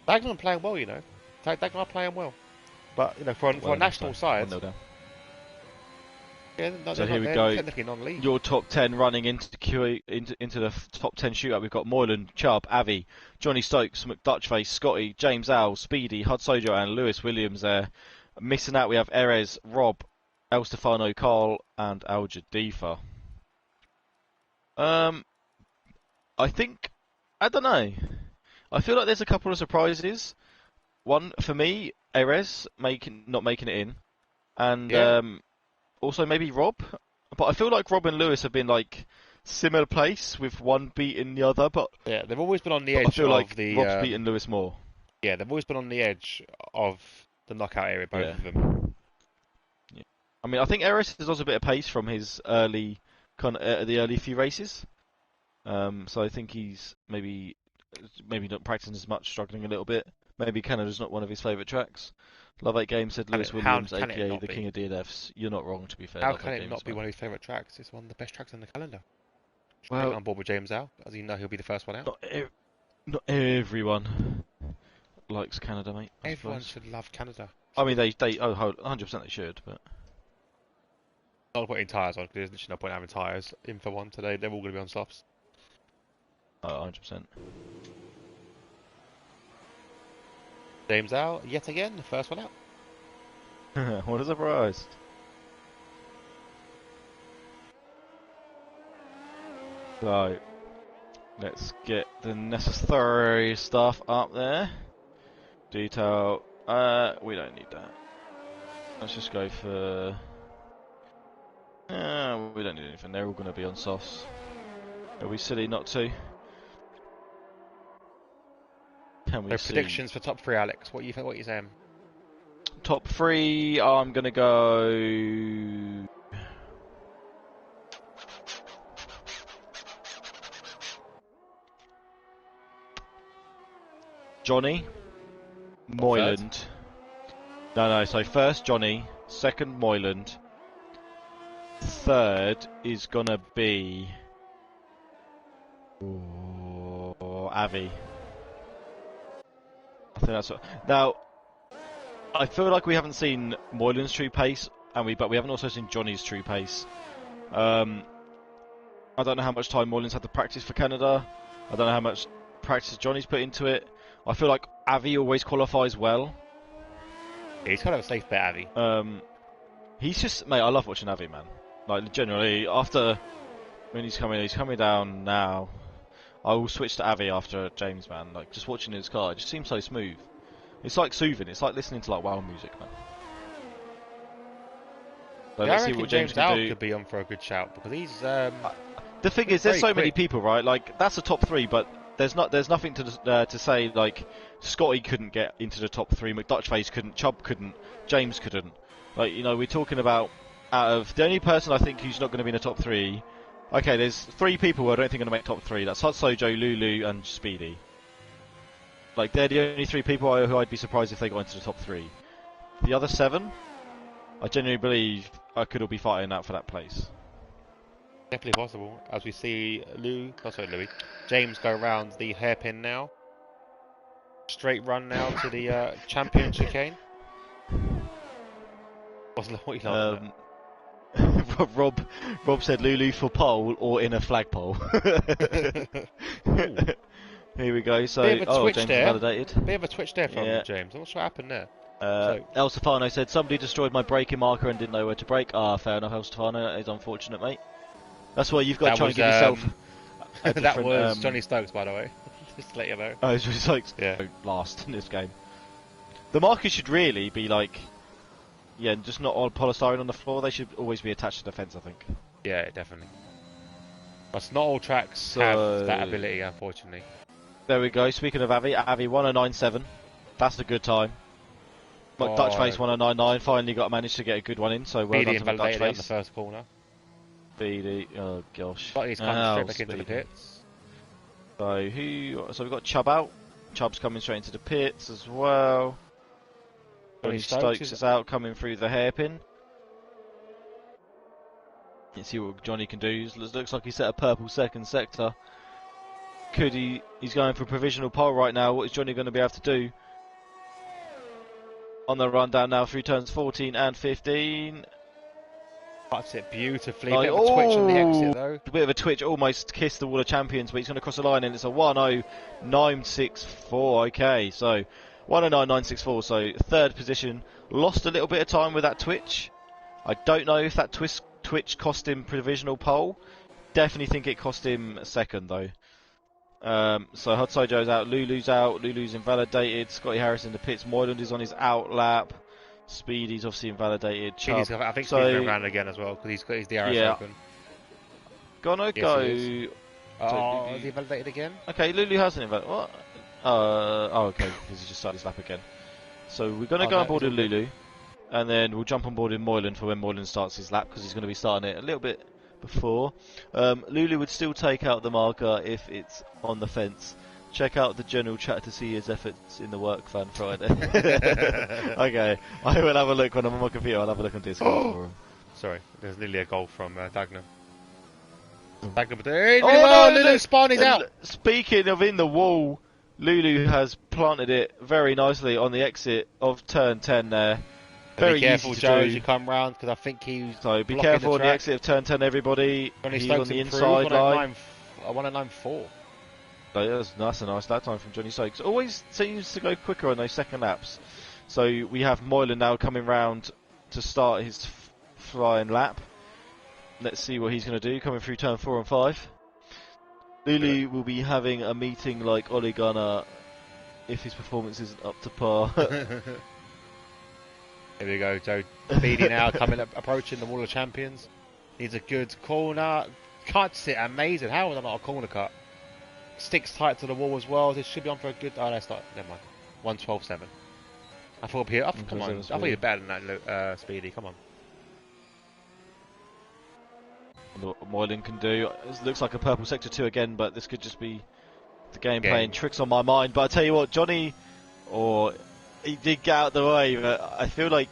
Dagenham are playing well, you know. Dagenham are playing well, but you know, for a national side. Yeah, so here we go. Your top 10 running into the top 10 shootout. We've got Moylan, Chubb, Avi, Johnny Stokes, McDutchface, Scotty, James Owl, Speedy, Hudsojo, and Lewis Williams there. Missing out, we have Erez, Rob, El Stefano, Carl, and Al-Jadifa. I don't know. I feel like there's a couple of surprises. One, for me, Erez not making it in. And also maybe Rob. But I feel like Rob and Lewis have been like similar place with one beating the other. But yeah, they've always been on the edge. I feel like Rob's beating Lewis more. Yeah, they've always been on the edge of the knockout area, both of them. Yeah. I mean, I think Erez has lost a bit of pace from his the early few races. So I think he's maybe not practicing as much, struggling a little bit. Maybe Canada's not one of his favourite tracks. Love 8 Games said Lewis Williams, aka the King of DNFs. You're not wrong, to be fair. How can it not be one of his favourite tracks? It's one of the best tracks on the calendar. Well, on board with James Al, as you know, he'll be the first one out. Not everyone likes Canada, mate. Everyone should love Canada. I mean, they 100% they should, but not putting tyres on because there's literally no point having tyres in for one today. They're all going to be on softs. Oh, 100%. James Al, yet again, the first one out. What a surprise. So, let's get the necessary stuff up there. Detail, we don't need that. Let's just go for... we don't need anything, they're all going to be on softs. Are we silly not to? Predictions for top 3, Alex. What are you saying? Top 3, I'm going to go... Johnny, Moyland. No, so first Johnny, second Moyland, third is gonna be Avi. I think that's what. Now, I feel like we haven't seen Moyland's true pace, but we haven't also seen Johnny's true pace. I don't know how much time Moyland's had to practice for Canada. I don't know how much practice Johnny's put into it. I feel like Avi always qualifies well. Yeah, he's kind of a safe bet, Avi. He's just, mate, I love watching Avi, man. Like, generally, after, when he's coming down now, I will switch to Avi after James, man. Like, just watching his car, it just seems so smooth. It's like soothing, it's like listening to, like, wow music, man. So yeah, let's I see reckon what James Dow can do. could be on for a good shout, because he's, The thing is, there's so many quick. people, right? Like, that's the top three, but there's nothing to say, like, Scotty couldn't get into the top three, McDutchface couldn't, Chubb couldn't, James couldn't. Like, you know, we're talking about, out of, the only person I think who's not going to be in the top three, okay, there's 3 people who I don't think are going to make top 3. That's Hot Sojo, Lulu, and Speedy. Like, they're the only 3 people who I'd be surprised if they got into the top 3. The other 7, I genuinely believe I could all be fighting out for that place. Definitely possible, as we see James go around the hairpin now. Straight run now to the champion chicane. What are you laughing at? Rob said Lulu for pole or in a flagpole. Here we go. So, James there. Validated. Bit of a twitch there from James. I'm not sure what happened there. El Stefano said somebody destroyed my braking marker and didn't know where to brake. Fair enough, El Stefano. That is unfortunate, mate. That's why you've got to try and give yourself. That was Johnny Stokes, by the way. Just to let you know. Oh, it's Johnny Stokes. Yeah. Last in this game. The markers should really be like, just not all polystyrene on the floor. They should always be attached to the fence, I think. Yeah, definitely. But not all tracks have that ability, unfortunately. There we go. Speaking of Avi 1097. That's a good time. Dutchface 1099 finally managed to get a good one in. So well done to Dutchface on the first corner. BD, oh gosh. But he's coming straight back into the pits. So we've got Chubb out. Chubb's coming straight into the pits as well. Johnny Stokes is out, coming through the hairpin. Let's see what Johnny can do. Looks like he set a purple second sector. He's going for a provisional pole right now. What is Johnny going to be able to do? On the run down now through turns 14 and 15. Cuts it beautifully. Bit of a twitch on the exit though. A bit of a twitch, almost kissed the wall of champions, but he's going to cross the line and it's a 10964. Okay, so 109.964. So third position. Lost a little bit of time with that twitch. I don't know if that twitch cost him provisional pole. Definitely think it cost him second though. So Hot Sojo's out, Lulu's out, Lulu's invalidated, Scotty Harris in the pits, Moyland is on his out lap, Speedy's obviously invalidated, I think he's going around again as well, because he's got his DRS open. Gonna go... Is he invalidated again? Okay, Lulu hasn't invalidated, what? Okay, because he just started his lap again. So we're gonna go on board with Lulu, and then we'll jump on board with Moyland for when Moyland starts his lap, because he's going to be starting it a little bit before. Lulu would still take out the marker if it's on the fence. Check out the general chat to see his efforts in the work fan Friday. Okay, I will have a look when I'm on my computer. I'll have a look on Discord for him. Sorry, there's nearly a goal from Dagenham. Lulu Spawn is out. Speaking of in the wall, Lulu has planted it very nicely on the exit of turn 10 there. Very be careful, easy to Joe, do. as you come round, because I think he's. So be careful on the exit of turn 10, everybody. He's on the inside line. 109.4. So that's a nice lap time from Johnny Stokes. Always seems to go quicker on those second laps. So we have Moylan now coming round to start his flying lap. Let's see what he's going to do, coming through turn 4 and 5. Lulu will be having a meeting like Ole Gunnar if his performance isn't up to par. Here we go, Joe. Speedy now approaching the wall of champions. Needs a good corner. Cuts it, amazing. How was that not a corner cut? Sticks tight to the wall as well. This should be on for a good. Oh, no, it's not. Never mind. 112.7. I thought here. Come on. I thought you were better than that, Speedy. Come on. What Moylan can do. It looks like a purple sector 2 again, but this could just be The game playing tricks on my mind, but I tell you what, Johnny, he did get out of the way, but I feel like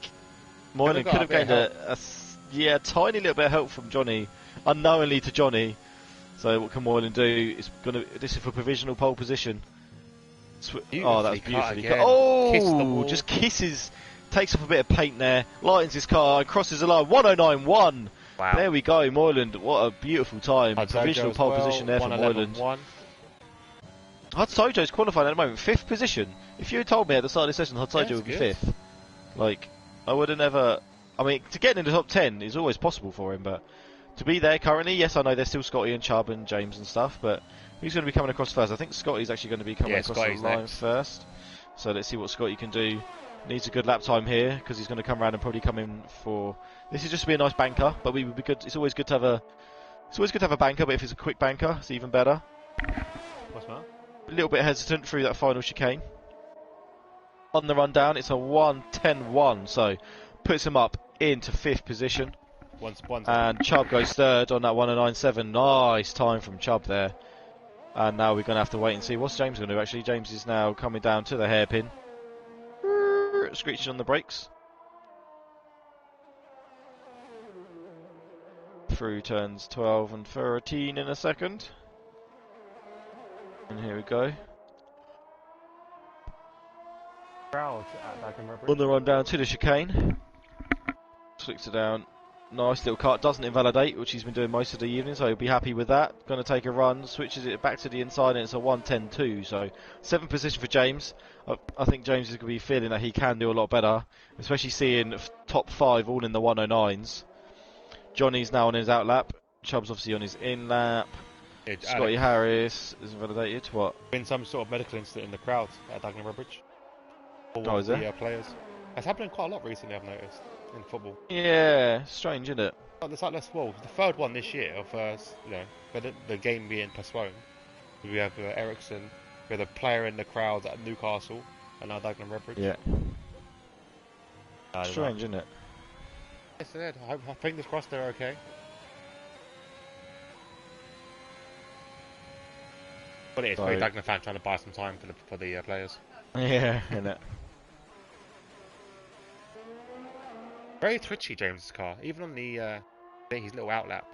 Moylan could have gained a tiny little bit of help from Johnny, unknowingly to Johnny. So what can Moylan do? This is for provisional pole position. Oh, that's beautifully cut. Oh, just kisses, takes off a bit of paint there, lightens his car, and crosses the line. 109.1. Wow. There we go, Moylan. What a beautiful time. Provisional pole position there for Moylan. Hudsojo's qualifying at the moment, 5th position. If you had told me at the start of the session Hudsojo would be 5th, like, I would have never. I mean, to get in the top 10 is always possible for him, but to be there currently, yes, I know there's still Scotty and Chubb and James and stuff, but who's going to be coming across first? I think Scotty's actually going to be coming across the line first. So let's see what Scotty can do. Needs a good lap time here because he's going to come around and probably come in for. This is just to be a nice banker, but we would be good. It's always good to have a. It's always good to have a banker, but if it's a quick banker, it's even better. What's that? A little bit hesitant through that final chicane. On the run down, it's a 1:10.1, so puts him up into 5th position. And Chubb goes 3rd on that 1:09.7. Nice time from Chubb there. And now we're going to have to wait and see what's James going to do. Actually, James is now coming down to the hairpin, screeching on the brakes. Through turns 12 and 13 in a second. And here we go. On the run down to the chicane. Flicks it down. Nice little cut. Doesn't invalidate, which he's been doing most of the evening, so he'll be happy with that. Going to take a run. Switches it back to the inside, and it's a 1:10.2. So 7th position for James. I think James is going to be feeling that he can do a lot better, especially seeing top 5 all in the 109s. Johnny's now on his out lap. Chubb's obviously on his in lap. Scotty Harris is invalidated. What? Been some sort of medical incident in the crowd at Dagenham Bridge. Oh, is there? Players. That's happening quite a lot recently, I've noticed, in football. Yeah, strange, isn't it? It's like the 3rd one this year of the game being postponed. We have Ericsson, we have a player in the crowd at Newcastle, and now Dagenham Bridge. Yeah. Strange, isn't it? Yes, it is. I fingers crossed they're okay. But it is very Dagenham fan trying to buy some time for the players. Yeah, isn't it? Very twitchy, James's car. Even on the his little outlap,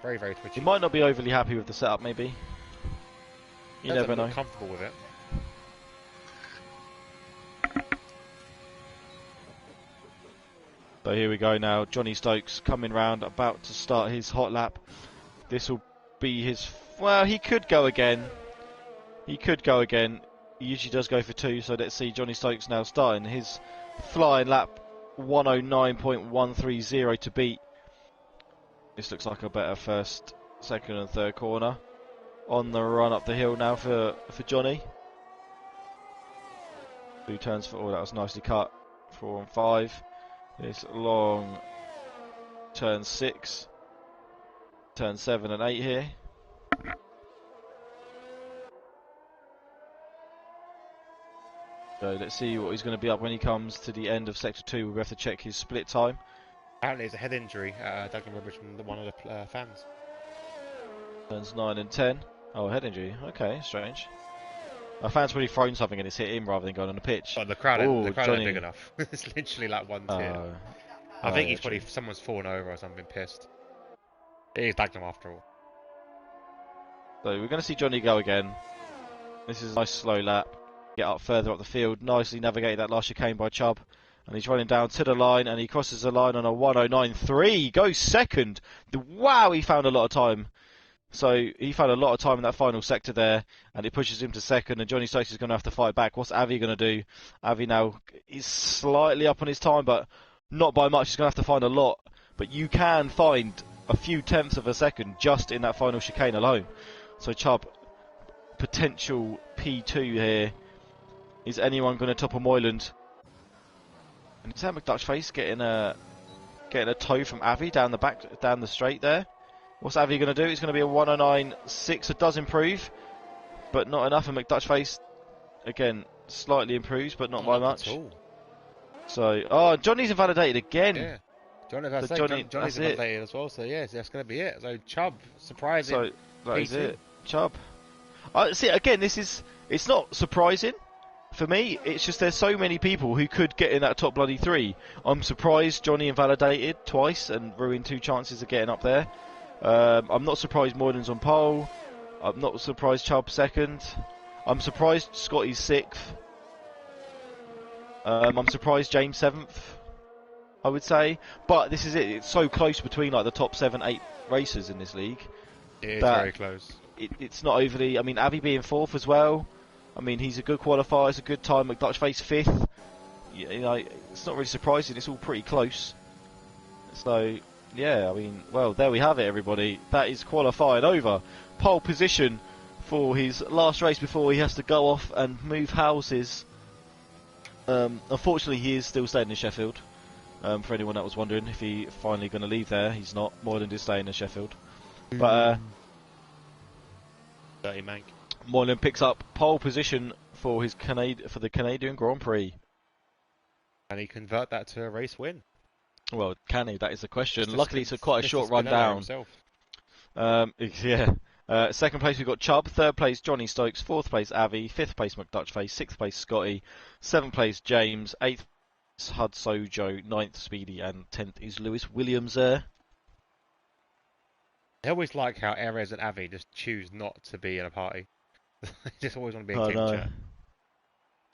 very twitchy. He might not be overly happy with the setup, maybe. You never know. Comfortable with it. So here we go now. Johnny Stokes coming round, about to start his hot lap. This will be his. Well, he could go again. He usually does go for 2. So let's see. Johnny Stokes now starting his flying lap. 109.130 to beat. This looks like a better 1st, 2nd and 3rd corner. On the run up the hill now for Johnny. 2 turns for. Oh, that was nicely cut. 4 and 5. This long turn 6. Turn 7 and 8 here. So let's see what he's going to be up when he comes to the end of Sector 2. We'll have to check his split time. Apparently it's a head injury at Dagenham Bridge from one of the fans. Turns 9 and 10. Oh, head injury. Okay, strange. A fan's probably thrown something and it's hit him rather than going on the pitch. Oh, the crowd ain't big enough. It's literally like one tier. I think he's probably someone's fallen over or something, pissed. It is Dagenham after all. So we're going to see Johnny go again. This is a nice slow lap. Get up further up the field. Nicely navigated that last chicane by Chubb. And he's running down to the line and he crosses the line on a 109.3. Goes 2nd. Wow, he found a lot of time. So he found a lot of time in that final sector there. And it pushes him to 2nd. And Johnny Stokes is going to have to fight back. What's Avi going to do? Avi now is slightly up on his time, but not by much. He's going to have to find a lot. But you can find a few tenths of a second just in that final chicane alone. So Chubb, potential P2 here. Is anyone going to topple Moyland? And is that McDutchface getting a toe from Avi down the straight there? What's Avi going to do? It's going to be a 109.6. It does improve, but not enough. And McDutchface again slightly improves, but not by much. At all. So, Johnny's invalidated again. Yeah, Johnny's invalidated as well. So yes, that's going to be it. So Chubb, surprising. So that is it. Chubb. See, again, it's not surprising for me. It's just there's so many people who could get in that top bloody 3. I'm surprised Johnny invalidated twice and ruined 2 chances of getting up there. I'm not surprised Moylan's on pole. I'm not surprised Chubb's 2nd. I'm surprised Scotty's 6th. I'm surprised James 7th, I would say. But this is it. It's so close between like the top 7, 8 racers in this league. It is very close. It's not overly... I mean, Avi being 4th as well. I mean, he's a good qualifier. It's a good time. McDutchface 5th. You know, it's not really surprising. It's all pretty close. So, yeah, I mean, well, there we have it, everybody. That is qualifying over. Pole position for his last race before he has to go off and move houses. Unfortunately, he is still staying in Sheffield. For anyone that was wondering if he's finally going to leave there, he's not. Moylan is staying in Sheffield. But Dirty mank. Moylan picks up pole position for the Canadian Grand Prix. Can he convert that to a race win? Well, can he? That is the question. Mr. Luckily, it's quite a short run Spinella down. himself. Yeah. 2nd place we've got Chubb, 3rd place Johnny Stokes, 4th place Avi, 5th place McDutchface, 6th place Scotty, 7th place James, 8th Hud Sojo, 9th Speedy, and 10th is Lewis Williams there. I always like how Erez and Avi just choose not to be in a party. They just always want to be in team chat.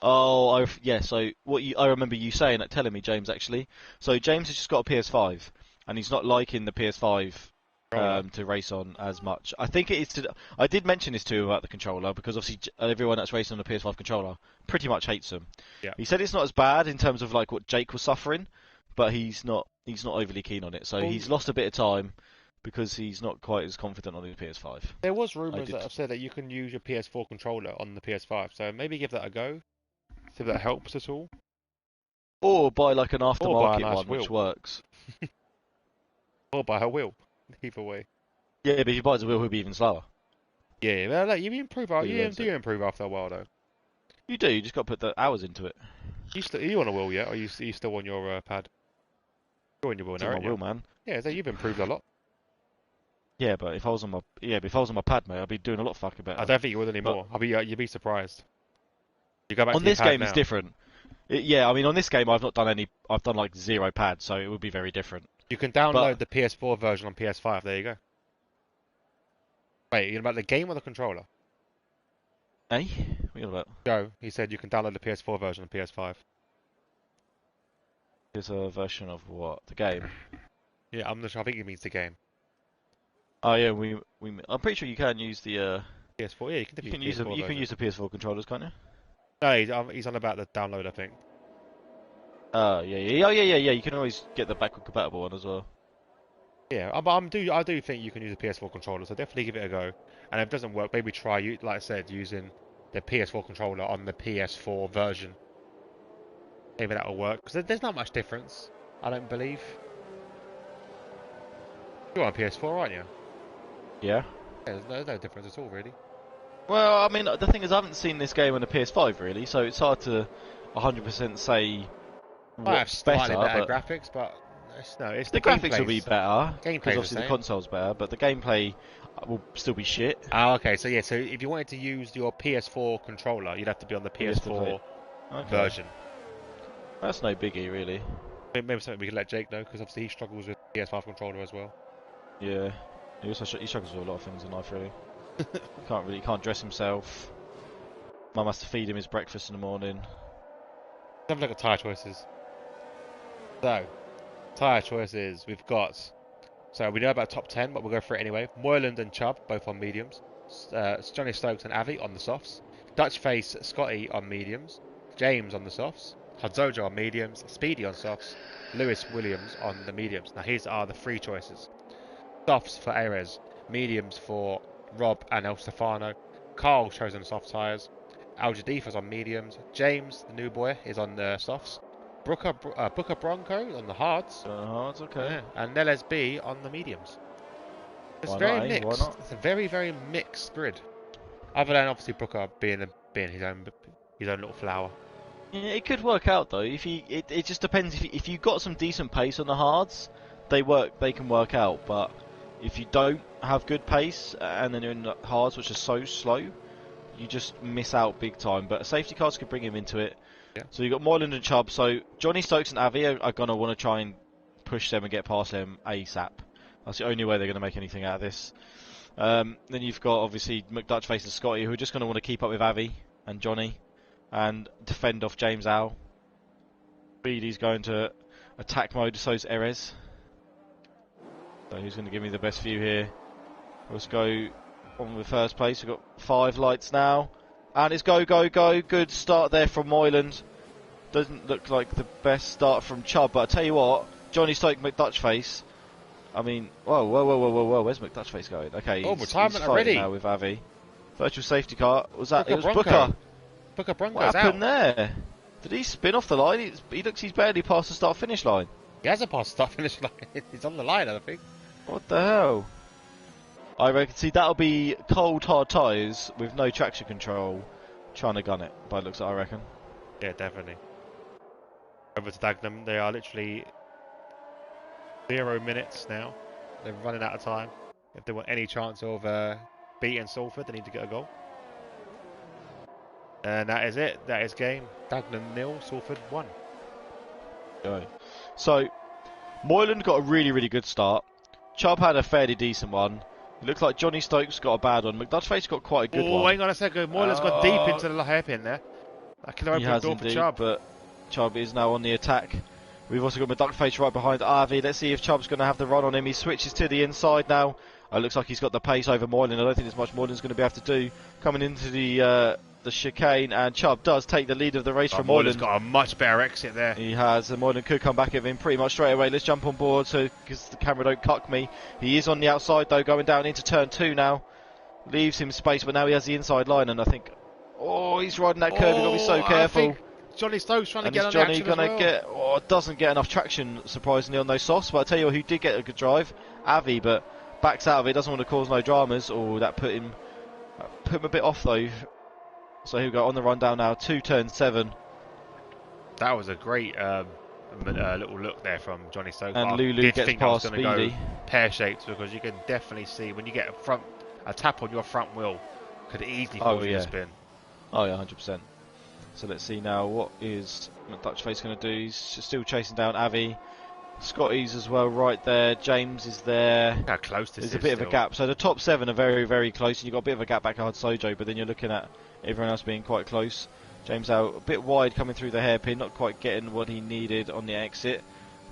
Oh, yeah. So I remember you saying that, telling me, James. Actually, so James has just got a PS5, and he's not liking the PS5 to race on as much. I think it is. I did mention this to him about the controller because obviously everyone that's racing on the PS5 controller pretty much hates them. Yeah. He said it's not as bad in terms of like what Jake was suffering, but he's not overly keen on it. So he's lost a bit of time because he's not quite as confident on his PS5. There was rumours that have said that you can use your PS4 controller on the PS5, so maybe give that a go. See if that helps at all. Or buy like an aftermarket nice one, wheel. which works. Or buy a wheel. Either way. Yeah, but if he buys a wheel, he'll be even slower. Yeah, well, like, you improve. You do improve after a while, though. You do. You just got to put the hours into it. Are you on a wheel yet? Or are you still on your pad? You're on your wheel now, aren't you? Wheel, man. Yeah, so you've improved a lot. Yeah, but if I was on my pad, mate, I'd be doing a lot fucking better. I don't think you would anymore. You'd be surprised. You go back on to your this pad game, now. it's different. Yeah, I mean, on this game, I've not done any. I've done like 0 pads, so it would be very different. You can download the PS4 version on PS5. There you go. Wait, you about the game or the controller? Eh? What are you on about? Joe, he said you can download the PS4 version on PS5. There's a version of what? The game? Yeah, I'm not sure. I think he means the game. Oh yeah, I'm pretty sure you can use the. PS4. Yeah, you can use you can use the PS4 controllers, can't you? No, he's on about the download, I think. Yeah. Oh yeah. You can always get the backward compatible one as well. Yeah, I do think you can use a PS4 controller, so definitely give it a go. And if it doesn't work, maybe try, like I said, using the PS4 controller on the PS4 version. Maybe that'll work, because there's not much difference, I don't believe. You're on PS4, aren't you? Yeah. Yeah, there's no difference at all, really. Well, I mean, the thing is, I haven't seen this game on the PS5 really, so it's hard to 100% say I have slightly better but graphics, but it's the graphics will be better because obviously the the console's better, but the gameplay will still be shit. Oh, okay. So yeah, so if you wanted to use your PS4 controller, you'd have to be on the PS4 version. That's no biggie, really. Maybe something we can let Jake know, because obviously he struggles with PS5 controller as well. Yeah, he struggles with a lot of things in life, really. He can't dress himself. Mum has to feed him his breakfast in the morning. Let's have a look at tyre choices. So, tyre choices we've got. So we know about top 10, but we'll go for it anyway. Moyland and Chubb both on mediums. Johnny Stokes and Avi on the softs. Dutchface Scotty on mediums. James on the softs. Hadzojo on mediums. Speedy on softs. Lewis Williams on the mediums. Now these are the 3 choices. Softs for Erez. Mediums for Rob and El Stefano. Carl chosen soft tyres. Al Jadifa's on mediums. James, the new boy, is on the softs. Booker Bronco on the hards. Hards, okay. Yeah. And Neles B on the mediums. It's Why very not, mixed. Why not? It's a very, very mixed grid. Other than obviously Booker being his own little flower. Yeah, it could work out though. It just depends. If you got some decent pace on the hards, they can work out. But if you don't have good pace and then you're in the hards, which is so slow, you just miss out big time. But safety cars could bring him into it. Yeah. So you've got Moyland and Chubb. So Johnny Stokes and Avi are going to want to try and push them and get past them ASAP. That's the only way they're going to make anything out of this. Then you've got obviously McDutchface and Scotty, who are just going to want to keep up with Avi and Johnny and defend off James Al. Beatty's going to attack mode, so's Erez. So who's going to give me the best view here? Let's go on with first place. We've got 5 lights now. And it's go, go, go. Good start there from Moyland. Doesn't look like the best start from Chubb, but I tell you what, Johnny Stoke, McDutchface. I mean, whoa, whoa, whoa, whoa, whoa, whoa. Where's McDutchface going? Okay, oh, he's retirement fighting already now with Avi. Virtual safety car. Was that? Booker It was Bronco. Booker. Booker Bronco's What happened out. there? Did he spin off the line? He looks he's barely past the start-finish line. He hasn't passed start finish line. He's on the line, I think. What the hell? I reckon, see, that'll be cold, hard tyres with no traction control trying to gun it, by the looks of it, I reckon. Yeah, definitely. Over to Dagenham. They are literally 0 minutes now. They're running out of time. If they want any chance of beating Salford, they need to get a goal. And that is it. That is game. Dagenham 0, Salford 1. Go. So, Moyland got a really, really good start. Chubb had a fairly decent one. It looks like Johnny Stokes got a bad one. McDutchface got quite a good one. Oh, hang on a second. Moylan's got deep into the hairpin there. That could open the door for Chubb. But Chubb is now on the attack. We've also got McDutchface right behind Avi. Let's see if Chubb's going to have the run on him. He switches to the inside now. Looks like he's got the pace over Moyland. I don't think there's much Moyland's going to be able to do. Coming into the chicane, and Chubb does take the lead of the race from Moylan's Moyland. got a much better exit there. He has, and Moyland could come back at him pretty much straight away. Let's jump on board so because the camera don't cuck me. He is on the outside though, going down into turn 2 now. Leaves him space, but now he has the inside line, and I think, he's riding that curve. You've got to be so careful. Johnny Stokes trying to And get is on Johnny the action going to get, doesn't get enough traction, surprisingly, on those softs. But I tell you who did get a good drive, Avi, but backs out of it, doesn't want to cause no dramas. That put him a bit off though. So here we go, on the rundown now, 2 turn 7. That was a great little look there from Johnny Stokes. And I Lulu did gets think I was past going to Speedy. go pear-shaped because you can definitely see when you get a tap on your front wheel could easily cause you to spin. Oh yeah, 100%. So let's see now, what is McDutchface going to do? He's still chasing down Avi. Scotty's as well right there. James is there. How close this is. There's a bit of a gap. So the top 7 are very, very close. And you've got a bit of a gap back behind Sojo, but then you're looking at everyone else being quite close. James out a bit wide coming through the hairpin, not quite getting what he needed on the exit.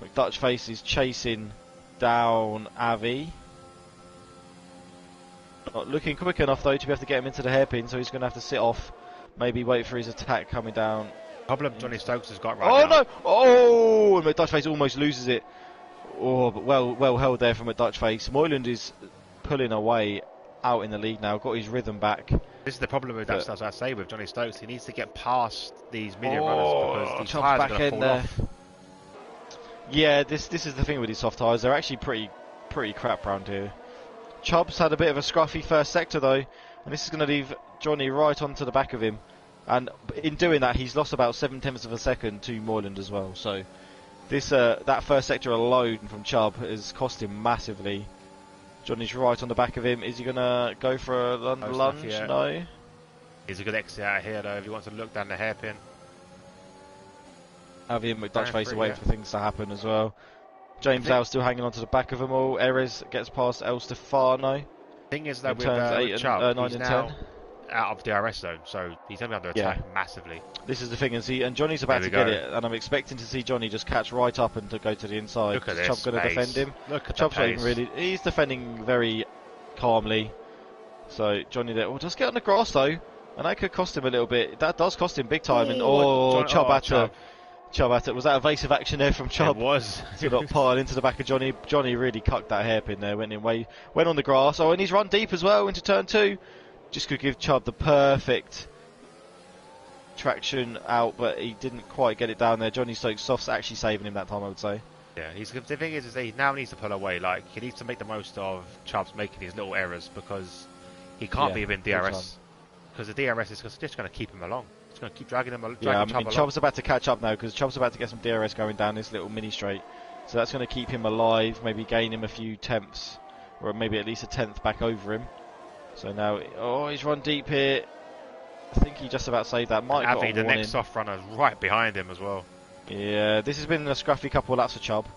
McDutchface is chasing down Avi. Not looking quick enough though to be able to get him into the hairpin, so he's going to have to sit off. Maybe wait for his attack coming down. Problem Johnny Stokes has got right now. No! Oh, and McDutchface almost loses it. Oh, but well held there from McDutchface. Moyland is pulling away out in the lead now. Got his rhythm back. This is the problem with that, as I say, with Johnny Stokes. He needs to get past these medium runners because these tyres are going to fall off. Yeah, this is the thing with these soft tyres. They're actually pretty crap round here. Chubb's had a bit of a scruffy first sector though, and this is going to leave Johnny right onto the back of him. And in doing that, he's lost about 7/10 of a second to Moyland as well. So this that first sector alone from Chubb has cost him massively. Johnny's right on the back of him. Is he going to go for a lunge? No. He's a good exit out here though if he wants to look down the hairpin. Avi and McDutchface away for things to happen as well. James Al still hanging on to the back of them all. Erez gets past El Stefano. Thing is that with Chubb, Chubb, 9 he's and now 10. out of DRS zone, so he's going to be under attack massively. This is the thing, and Johnny's about to get it, and I'm expecting to see Johnny just catch right up and to go to the inside. Look at this Chubb's going to defend him. Look at Chubb's the pace. He's defending very calmly. So Johnny there, just get on the grass though, and that could cost him a little bit. That does cost him big time. Chubb at it. Was that evasive action there from Chubb? It was. To not pile into the back of Johnny. Johnny really cucked that hairpin there. Went on the grass. Oh, and he's run deep as well into turn 2. Just could give Chubb the perfect traction out, but he didn't quite get it down there. Johnny Stokes soft's actually saving him that time, I would say. Yeah, the thing is that he now needs to pull away. Like he needs to make the most of Chubb's making these little errors because he can't be within DRS. Because the DRS is just going to keep him along. It's going to keep dragging him along. Chubb's about to catch up now because Chubb's about to get some DRS going down this little mini straight. So that's going to keep him alive, maybe gain him a few tenths, or maybe at least a tenth back over him. So now, he's run deep here. I think he just about saved that. Might have got Avi, a the warning. next soft runner, is right behind him as well. Yeah, this has been a scruffy couple of laps for Chubb.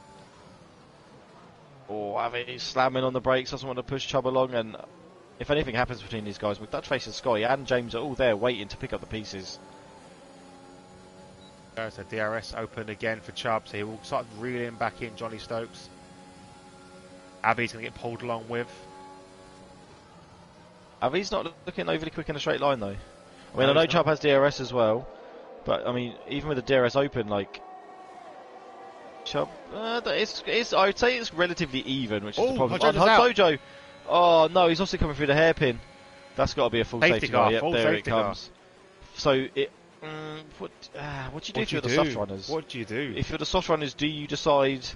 Oh, Avi slamming on the brakes, doesn't want to push Chubb along, and if anything happens between these guys, with Dutchface and Scotty and James are all there waiting to pick up the pieces. So DRS open again for Chubb, so he will start reeling back in Johnny Stokes. Avi's going to get pulled along with. Avi's not looking overly quick in a straight line though. I mean, No, I know he's Chubb not. has DRS as well, but I mean, even with the DRS open, like Chubb, it's I would say it's relatively even, which is the problem. Hojo's out. Hojo, oh no, he's also coming through the hairpin. That's got to be a full safety car. Yep, full there it safety car. comes. So it, what do you do if you're the soft runners? What do you do? If you're the soft runners, do you decide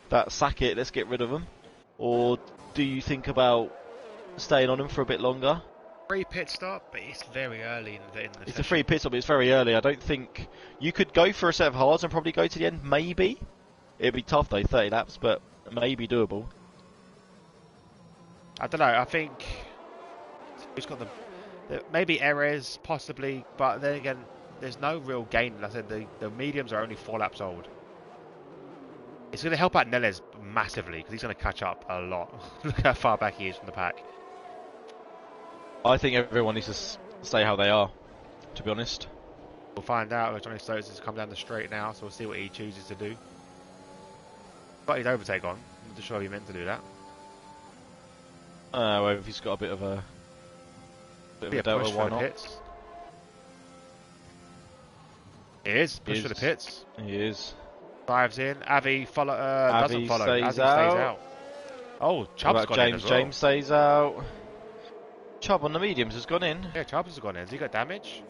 that sack it, let's get rid of them, or do you think about staying on them for a bit longer? Free pit stop, but it's very early in the It's session. a free pit stop, but it's very early. I don't think you could go for a set of hards and probably go to the end. Maybe it'd be tough though, 30 laps, but maybe doable. I don't know. I think who's got the maybe Erez possibly, but then again, there's no real gain. Like I said, the mediums are only 4 laps old. It's going to help out Neles massively because he's going to catch up a lot. Look how far back he is from the pack. I think everyone needs to stay how they are, to be honest. We'll find out. Johnny Stokes has come down the straight now, so we'll see what he chooses to do. Got his overtake on. I'm not sure he meant to do that. Well, if he's got a bit of a Be a delta, push why for the not? pits. It is push for the pits. He is. Drives in. Avi doesn't follow. Stays Avi stays out. out. Oh, Chubb's What gone about in James? as well. James stays out. Chubb on the mediums has gone in. Yeah, Chubb's has gone in. Has he got damage?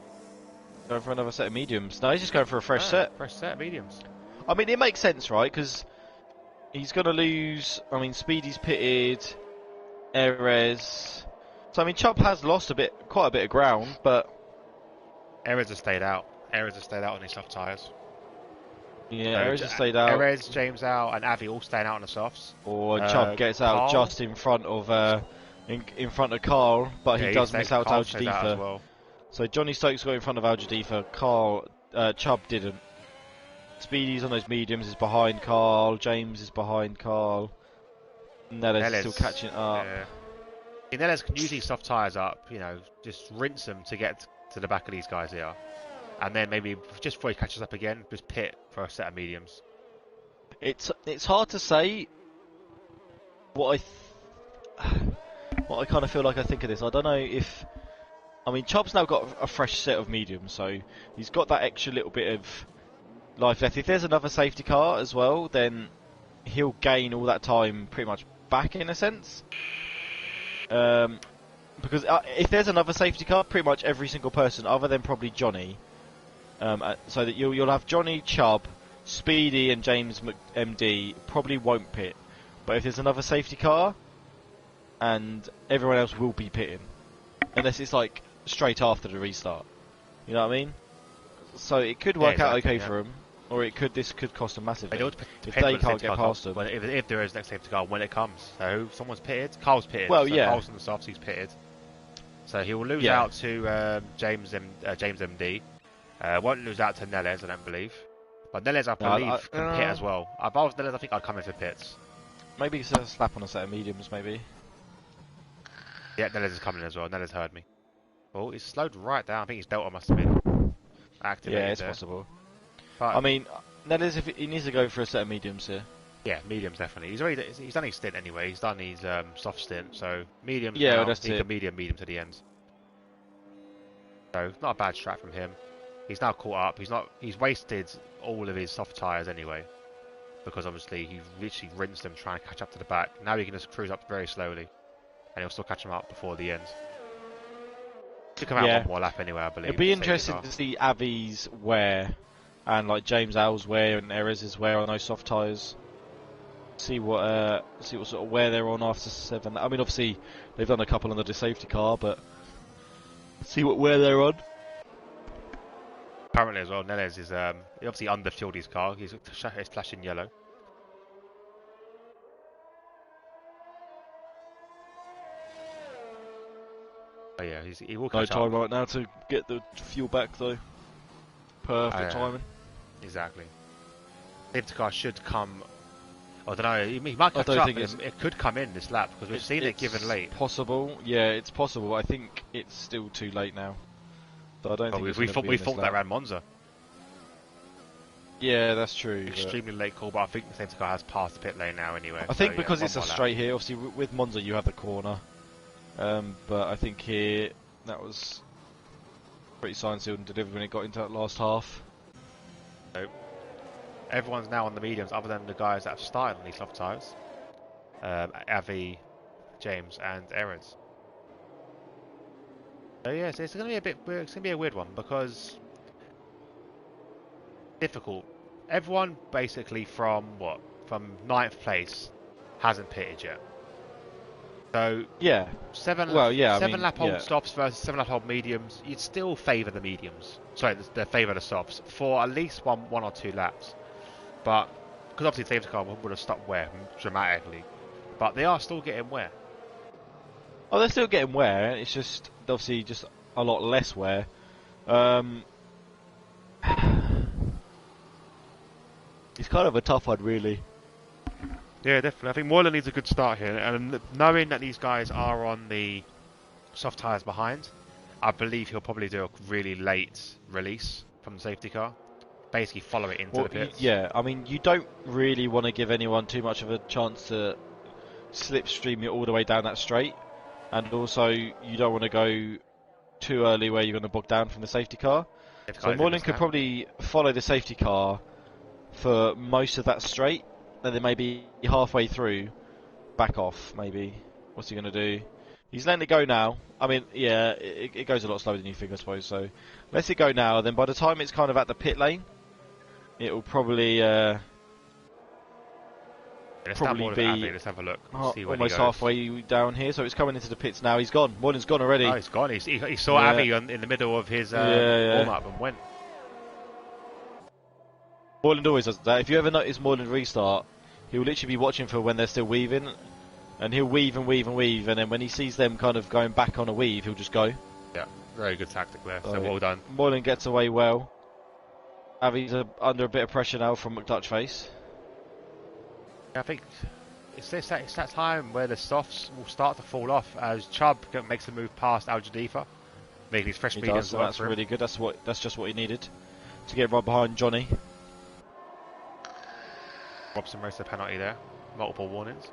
Going for another set of mediums. No, he's just going for a fresh set. Fresh set, mediums. I mean, it makes sense, right? Because he's going to lose. I mean, Speedy's pitted. Erez. So I mean, Chubb has lost quite a bit of ground, but Erez has stayed out. Erez has stayed out on his soft tyres. yeah, Erez has stayed out. Erez, James out, and Avi all staying out on the softs. Or Chubb gets out Carl? just in front of in front of Carl, but he does miss out Carl to stays out as Al-Jadifa. well. So Johnny Stokes got in front of Al-Jadifa. Chubb didn't. Speedy's on those mediums is behind Carl. James is behind Carl. Neles is still catching up. Yeah. Neles can use these soft tyres up, just rinse them to get to the back of these guys here. And then maybe just before he catches up again, just pit for a set of mediums. It's hard to say what I kind of feel like I think of this. I don't know if... I mean, Chubb's now got a fresh set of mediums, so he's got that extra little bit of life left. If there's another safety car as well, then he'll gain all that time pretty much back in a sense. Because if there's another safety car, pretty much every single person, other than probably Johnny, so that you'll have Johnny, Chubb, Speedy, and James MD probably won't pit. But if there's another safety car, and everyone else will be pitting, unless it's like straight after the restart. You know what I mean? So it could work out okay for them, or this could cost them massively if they can't get past them. If there is next safety car when it comes, so someone's pitted, Carl's pitted. Well, so yeah. Carl's on the softs, he's pitted, so he will lose Yeah. out to James MD. Won't lose out to Neles, I don't believe. But Neles, I believe, can pit as well. If I was Neles, I think I'd come in for pits. Maybe it's a slap on a set of mediums, maybe. Yeah, Neles is coming as well. Neles heard me. Oh, he's slowed right down. I think his delta must have been activated. Yeah, it's there. possible. But, I mean, Neles, if he needs to go for a set of mediums here. yeah, mediums definitely. He's done his stint anyway. He's done his soft stint, so mediums. Yeah, now, that's he it. can medium to the end. So not a bad strat from him. He's now caught up. He's wasted all of his soft tyres anyway, because obviously he literally rinsed them trying to catch up to the back. Now he can just cruise up very slowly, and he'll still catch him up before the end. To come out one more lap anyway, I believe. It'd be interesting to see Avi's wear and like James Al's wear and Erez's wear on those soft tyres. See what sort of wear they're on after 7. I mean, obviously they've done a couple on the safety car, but see what wear they're on. Currently as well, Neles is he obviously underfilled his car. He's flashing yellow. Oh yeah, he will No catch time up. right now to get the fuel back though. Perfect timing. Exactly. Safety car should come. I don't know. He might I catch don't up, think but it could come in this lap because we've seen it given late. Possible. Yeah, it's possible. I think it's still too late now. So I don't think it's we going to thought be we in this thought that lap. ran Monza. Yeah, that's true. Extremely late call, but I think the safety car has passed the pit lane now anyway. I think so, because yeah, it's a straight here, obviously with Monza you have the corner. But I think here that was pretty signed, sealed and delivered when it got into that last half. So, everyone's now on the mediums other than the guys that have started on these soft tyres. Avi, James and Erez. So yeah, so it's going to be a bit weird. It's going to be a weird one because difficult. Everyone basically from 9th place hasn't pitted yet. So yeah, seven lap old stops versus 7 lap old mediums. You'd still favour the mediums. Sorry, they favour the softs for at least one or two laps. But because obviously the safety car would have stopped wear dramatically, but they are still getting wear. Oh, they're still getting wear. It's just obviously just a lot less wear. It's kind of a tough one, really. Yeah, definitely. I think Moylan needs a good start here, and knowing that these guys are on the soft tyres behind, I believe he'll probably do a really late release from the safety car. Basically follow it into the pits. Yeah, I mean, you don't really want to give anyone too much of a chance to slipstream it all the way down that straight. And also, you don't want to go too early where you're going to bog down from the safety car. So Moylan could probably follow the safety car for most of that straight, and then maybe halfway through, back off, maybe. What's he going to do? He's letting it go now. I mean, yeah, it goes a lot slower than you think, I suppose. So, lets it go now, then by the time it's kind of at the pit lane, it will probably Let's be let's have a look. See almost halfway down here. So it's coming into the pits now. He's gone. Moylan's gone already. Oh, he's gone. He saw Avi in the middle of his warm-up and went. Moylan always does that. If you ever notice Moylan restart, he'll literally be watching for when they're still weaving, and he'll weave and weave and weave, and then when he sees them kind of going back on a weave, he'll just go. Yeah, very good tactic there. So well done. Moylan gets away well. Avi's under a bit of pressure now from McDutchface. I think it's that time where the softs will start to fall off as Chubb makes the move past Al Jadifa, making his fresh speed. That's really good. That's just what he needed to get right behind Johnny. Robson raised the penalty there. Multiple warnings.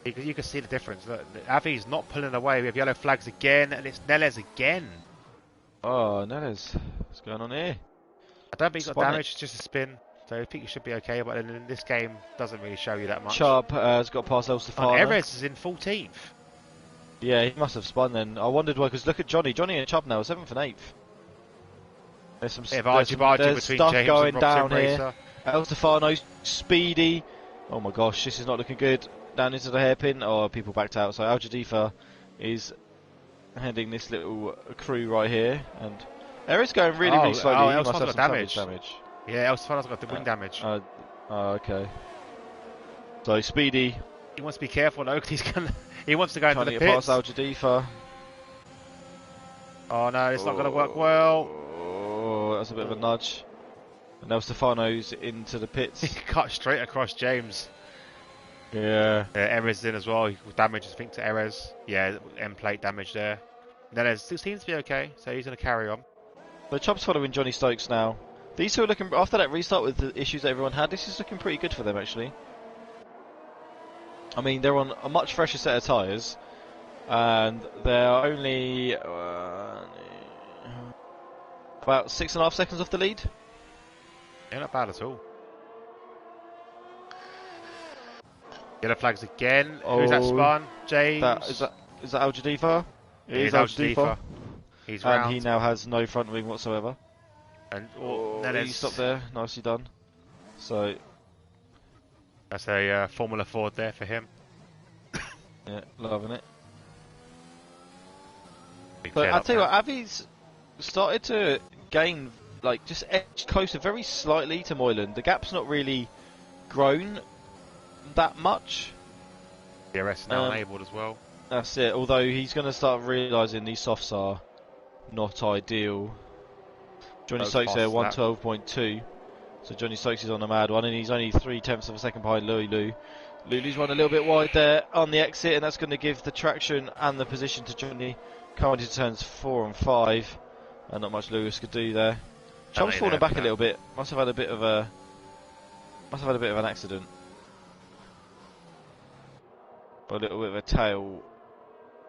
You can see the difference. Look, Avi's not pulling away. We have yellow flags again, and it's Neles again. Oh, Neles. What's going on here? I don't think he got damage, just a spin. So I think he should be okay, but in this game, doesn't really show you that much. Chubb has got past El Stefano. Erez is in 14th. Yeah, he must have spun then. I wondered why, because look at Johnny. Johnny and Chubb now, 7th and 8th. There's some there's between stuff James going and down Racer. here. El Stefano, speedy. Oh my gosh, this is not looking good. Down into the hairpin. Oh, people backed out. So Al Jadifa is heading this little crew right here. And Erez going really slowly. He must have some damage. Yeah, El Stefano's got the wing damage. Okay. So Speedy. He wants to be careful though, because he wants to go into the pits. Pass Al Jadifa. Oh no, it's not going to work well. Oh, that's a bit of a nudge. And El Stefano's into the pits. He cut straight across James. Yeah. Erez in as well. He damage, I think, to Erez. Yeah, end plate damage there. Then still seems to be okay, so he's going to carry on. So Chubb's following Johnny Stokes now. These two are looking, after that restart with the issues that everyone had, this is looking pretty good for them actually. I mean, they're on a much fresher set of tyres, and they're only about 6.5 seconds off the lead. Yeah, not bad at all. Yellow flags again. Who's that spun? James? Is that Al Jadifa? It is Al Jadifa. He's round. And he now has no front wing whatsoever. And he stopped there. Nicely done. So that's a Formula Ford there for him. Yeah, loving it. But I'll tell you what, Avi's started to gain, like, just edge closer very slightly to Moylan. The gap's not really grown that much. DRS now enabled as well. That's it. Although he's going to start realising these softs are not ideal. Johnny Stokes there, 112.2. So Johnny Stokes is on the mad one, and he's only 0.3 of a second behind Lulu. Lulu's run a little bit wide there on the exit, and that's going to give the traction and the position to Johnny. Coming into turns 4 and 5, and not much Lewis could do there. Chubb's falling back a little bit. Must have had a bit of an accident. Or a little bit of a tail.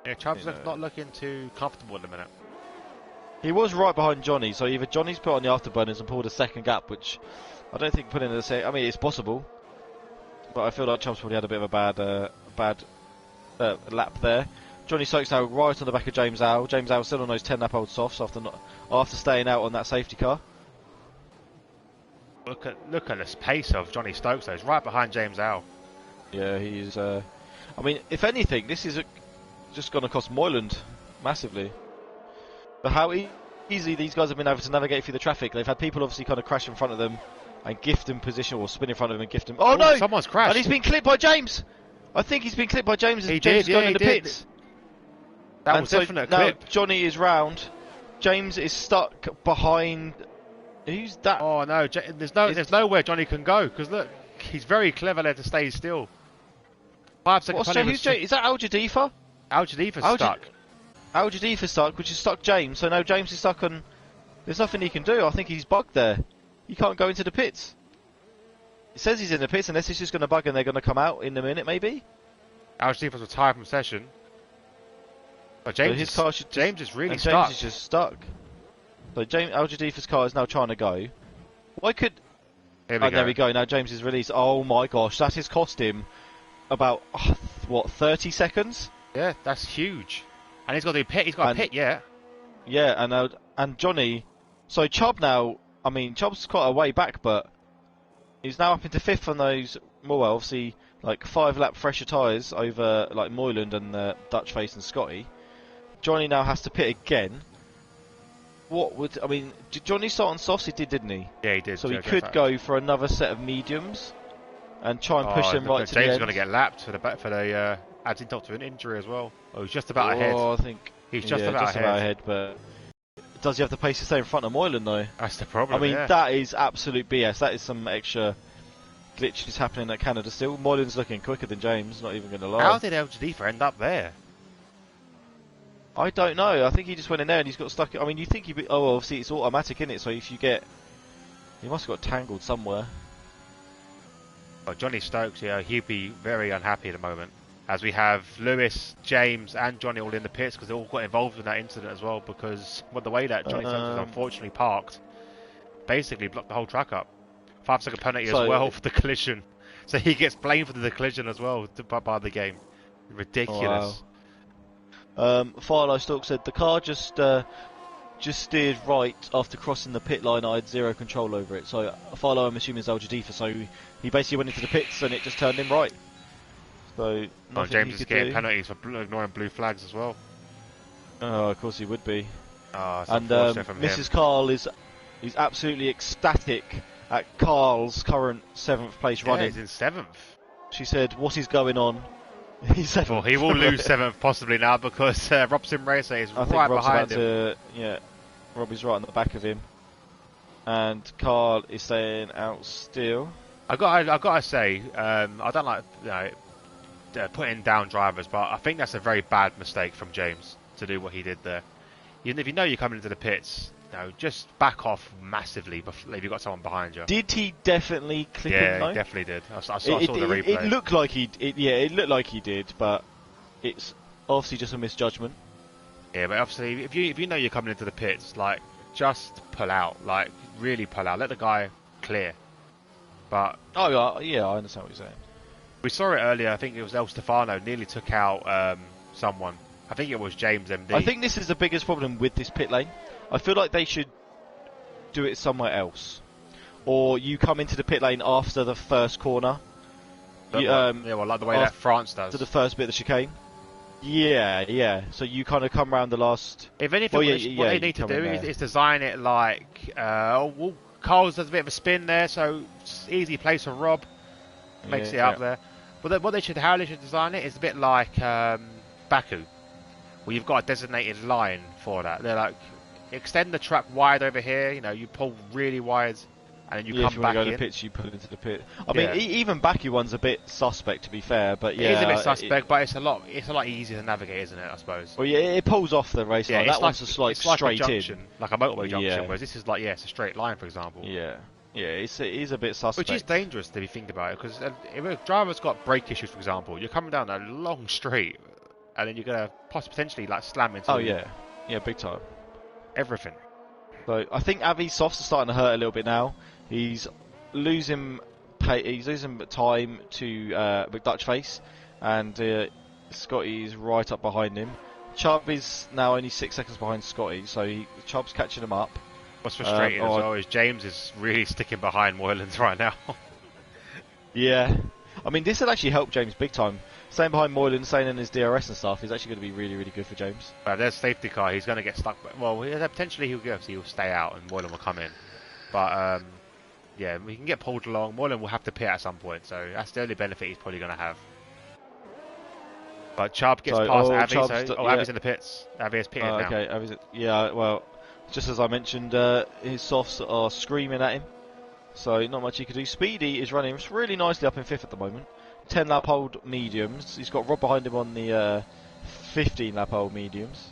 Yeah, Chubb's not looking too comfortable at the minute. He was right behind Johnny, so either Johnny's put on the afterburners and pulled a second gap, which I don't think putting in a second. I mean, it's possible, but I feel like Chubb's probably had a bit of a bad lap there. Johnny Stokes now right on the back of James Al. James Al still on those 10 lap old softs after staying out on that safety car. Look at this pace of Johnny Stokes though. He's right behind James Al. Yeah, he's. I mean, if anything, this is just going to cost Moyland massively. But how easy these guys have been able to navigate through the traffic. They've had people obviously kind of crash in front of them and gift them position, or spin in front of them and gift them. Oh no! Someone's crashed. And he's been clipped by James. I think he's been clipped by James as James is going in the pits. That was definitely a clip. Now Johnny is round. James is stuck behind. Who's that? Oh no! There's nowhere Johnny can go because look, he's very clever there to stay still. 5 seconds. Is that Al Jadifa? Al Jadifa's stuck. Al Jadifa's stuck, which has stuck James. So now James is stuck on. There's nothing he can do. I think he's bugged there. He can't go into the pits. It says he's in the pits unless he's just going to bug and they're going to come out in a minute, maybe. Al Jadifa's retired from session. But James is really stuck. James is just stuck. So Al Jadifa's car is now trying to go. Why could? There we go. Now James is released. Oh my gosh, that has cost him about 30 seconds. Yeah, that's huge. And he's got to do pit. He's got a pit, yeah. Yeah, and Johnny. So Chubb now. I mean, Chubb's quite a way back, but he's now up into 5th on those. Well, obviously, like 5 lap fresher tyres over like Moyland and Dutch Face and Scotty. Johnny now has to pit again. Did Johnny start on softs? He did, didn't he? Yeah, he did. So he could go for another set of mediums and try and push them right to the end. James is going to get lapped for the adding to an injury as well. Oh, he's just about ahead. I think he's just about ahead. But does he have the pace to stay in front of Moyland though? That's the problem. I mean, that is absolute BS. That is some extra glitches happening at Canada still. Moyland's looking quicker than James. Not even going to lie. How did El Jadifa end up there? I don't know. I think he just went in there and he's got stuck. I mean, you think he'd be. Oh, obviously it's automatic, isn't it? So if you get, he must have got tangled somewhere. Well, Johnny Stokes, yeah, he'd be very unhappy at the moment, as we have Lewis, James, and Johnny all in the pits because they all got involved in that incident as well. Because the way that Johnny Stokes was unfortunately parked, basically blocked the whole track up. 5 second penalty as well for the collision, so he gets blamed for the collision as well by the game. Ridiculous. Wow. Firelight Stalk said the car just steered right after crossing the pit line. I had zero control over it. So Firelight, I'm assuming, is Al Jadifa. So he basically went into the pits and it just turned him right. So James is getting penalties for ignoring blue flags as well. Oh, of course he would be. And Mrs. Carl is absolutely ecstatic at Carl's current 7th place running. He's in 7th. She said, "What is going on?" He's 7th. Well, he will lose 7th possibly now because Robson Racer is right behind him. Robbie's right on the back of him, and Carl is staying out still. I gotta say, I don't like putting down drivers, but I think that's a very bad mistake from James to do what he did there. Even if you know you're coming into the pits, just back off massively if you've got someone behind you. Did he definitely clip him? Yeah, he definitely did. I saw the replay. It looked like it looked like he did, but it's obviously just a misjudgment. Yeah, but obviously, if you know you're coming into the pits, just pull out, really pull out, let the guy clear. But yeah, I understand what you're saying. We saw it earlier. I think it was El Stefano nearly took out someone. I think it was James MD. I think this is the biggest problem with this pit lane. I feel like they should do it somewhere else, or you come into the pit lane after the first corner. Like the way that France does. To the first bit of the chicane. Yeah. So you kind of come around the last. If anything, what they need to do is design it like. Carl's does a bit of a spin there, so it's easy place for Rob. Makes it up there. But how they should design it is a bit like Baku, where you've got a designated line for that. They're like, extend the track wide over here. You know, you pull really wide, and then you come if you back want to go in. to the pits, you put into the pit. I mean, even Baku one's a bit suspect, to be fair, but yeah, it is a bit suspect, but it's a lot easier to navigate, isn't it? I suppose. Well, yeah, it pulls off the race line. That one's just like straight a junction, in, like a motorway junction, whereas this is like it's a straight line, for example. Yeah, it is a bit suspect. Which is dangerous if you think about it, because if a driver's got brake issues, for example, you're coming down a long straight, and then you're gonna potentially like slam into. Oh yeah, big time. Everything. So I think Avi's softs are starting to hurt a little bit now. He's losing time to McDutchface, and Scotty's right up behind him. Chubb is now only 6 seconds behind Scotty, so Chubb's catching him up. What's frustrating as well is James is really sticking behind Moylan's right now. Yeah, I mean this will actually help James big time. Staying behind Moylan, staying in his DRS and stuff is actually going to be really, really good for James. There's safety car. He's going to get stuck. Well, potentially he'll stay out and Moylan will come in. But yeah, we can get pulled along. Moylan will have to pit at some point, so that's the only benefit he's probably going to have. But Chubb gets past Avi. Avi's in the pits. Avi is pitted now. Okay, well, just as I mentioned, his softs are screaming at him, so not much he can do. Speedy is running really nicely up in 5th at the moment. 10 lap old mediums. He's got Rob behind him on the 15 lap old mediums.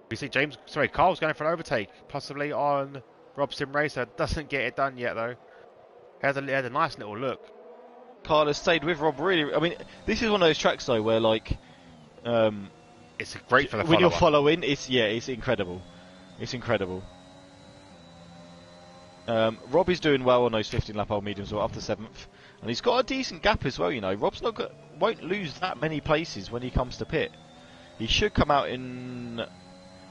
We see Carl's going for an overtake, possibly on Rob Sim Racer. Doesn't get it done yet though. He had a nice little look. Carl has stayed with Rob really. I mean, this is one of those tracks though where like, it's great for the when you're following. It's incredible. It's incredible. Rob is doing well on those 15 lap old mediums, up to 7th. And he's got a decent gap as well, you know. Rob's won't lose that many places when he comes to pit. He should come out in,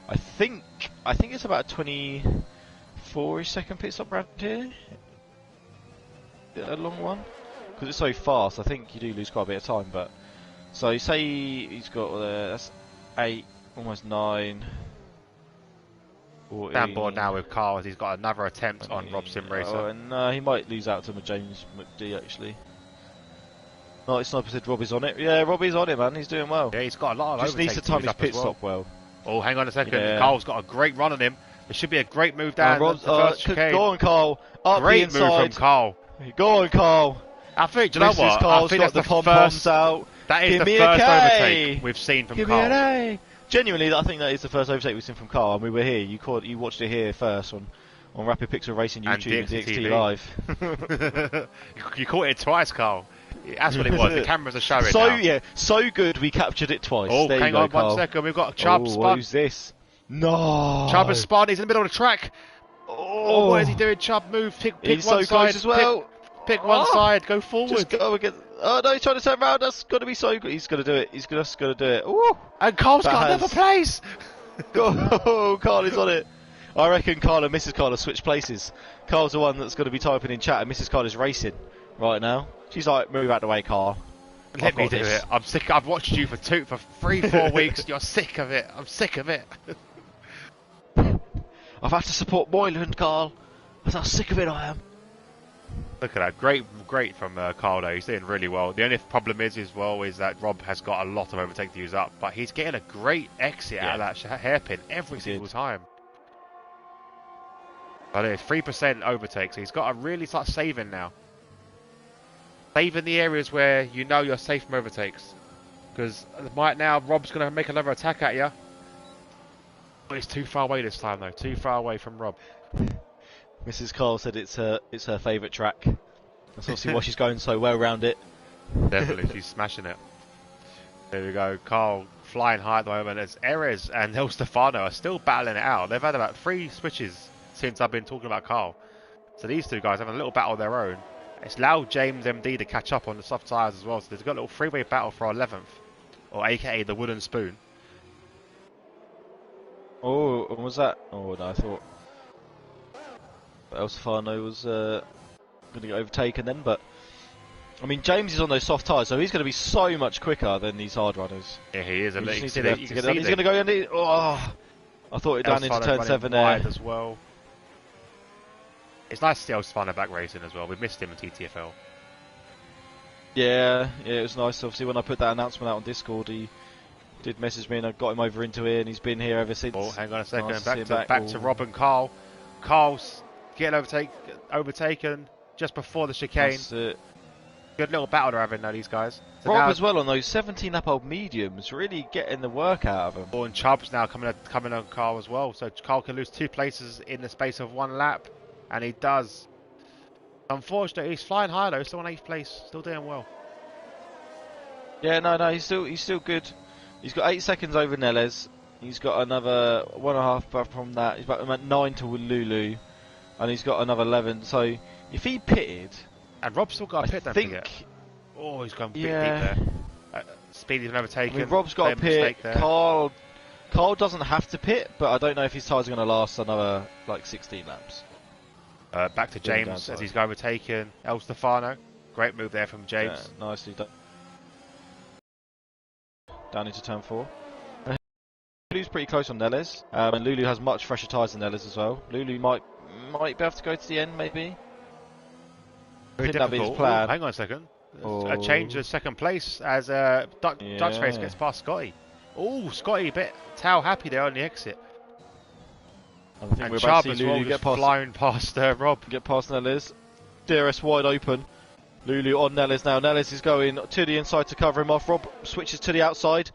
I think it's about a 24 second pit stop around here. A long one, because it's so fast. I think you do lose quite a bit of time. But so say he's got that's 8, almost 9. 14. Down board now with Carl as he's got another attempt on Rob Sim Racer. Oh, and he might lose out to James McD actually. No, Sniper said Rob is on it. Yeah, Rob is on it, man. He's doing well. Yeah, he's got a lot of just needs to time his pit stop well. Oh, hang on a second. Yeah. Carl's got a great run on him. There should be a great move down. Go on, Carl. Up great the inside. Move from Carl. Go on, Carl. I think, do you know what? Carl's I think got that's the the pom-poms out. That is Give the me first a K. overtake we've seen from Give Carl. Me an A. Genuinely, I think that is the first overtake we've seen from Carl, and we were here. You watched it here first on Rapid Pixel Racing YouTube and DXT Live. You caught it twice, Carl. That's what it was. The cameras are showing now. So good we captured it twice. Oh, there hang you go, on Carl. 1 second. We've got Chubb spun. Who's this? No. Chubb has spun. He's in the middle of the track. Oh, what is he doing? Chubb, move. Pick he's one so side close as well. Pick one side. Go forward. Just go again. Oh no, he's trying to turn around. That's got to be so good. He's going to do it. He's just going to do it. Ooh. And Carl's got another place. Go, Carl is on it. I reckon Carl and Mrs. Carl have switched places. Carl's the one that's going to be typing in chat, and Mrs. Carl is racing right now. She's like, move out the way, Carl. Let me do it. I'm sick. I've watched you for 3-4 weeks. You're sick of it. I'm sick of it. I've had to support Moylan, Carl. That's how sick of it I am. Look at that. Great from Carl though. He's doing really well. The only problem is that Rob has got a lot of overtake to use up, but he's getting a great exit out of that hairpin every single time. But it's 3% overtake, so he's got to really start saving now. Saving the areas where you know you're safe from overtakes. Because right now, Rob's going to make another attack at you. But it's too far away this time, though. Too far away from Rob. Mrs. Carl said it's her favourite track. That's obviously why she's going so well around it. Definitely, she's smashing it. There we go. Carl flying high at the moment. As Erez and El Stefano are still battling it out. They've had about 3 switches since I've been talking about Carl. So these two guys have a little battle of their own. It's allowed James MD to catch up on the soft tyres as well. So they've got a little 3-way battle for 11th. Or aka the wooden spoon. Oh, what was that? Oh, no, I thought El Stefano was going to get overtaken then. But, I mean, James is on those soft tyres, so he's going to be so much quicker than these hard runners. Yeah, he is. He's going to go in. Oh, I thought it down into turn 7 there. As well. It's nice to see El Stefano back racing as well. We missed him in TTFL. Yeah, it was nice. Obviously, when I put that announcement out on Discord, he did message me and I got him over into here and he's been here ever since. Oh, hang on a second. Nice back to Rob and Carl. Carl's getting overtaken just before the chicane. That's it. Good little battle they're having now, these guys. So Rob now, as well on those 17 lap old mediums, really getting the work out of them. Oh, and Chubb's now coming on Carl as well. So Carl can lose 2 places in the space of 1 lap, and he does. Unfortunately, he's flying high though, still on 8th place, still doing well. Yeah, no, he's still good. He's got 8 seconds over Neles. He's got another 1.5 from that. He's about 9 to Lulu, and he's got another 11. So if he pitted, and Rob's still got a pit, don't forget. Oh, he's gone big deep there. Speedy's been overtaken. I mean, Rob's got a pit. Carl doesn't have to pit, but I don't know if his tyres are going to last another like 16 laps. Back to James as he's overtaken El Stefano. Great move there from James. Yeah, nicely done. Down into turn 4. Lulu's pretty close on Neles, and Lulu has much fresher tyres than Neles as well. Lulu might be able to go to the end, maybe. Very I think that'd be his difficult. plan. Ooh, hang on a second. A change to 2nd place as Dutch Face gets past Scotty. Oh, Scotty a bit towel happy there on the exit. I think and we're Chubb about to as see well Lulu get flying past Rob. Get past Neles. DRS wide open. Lulu on Neles now. Neles is going to the inside to cover him off. Rob switches to the outside.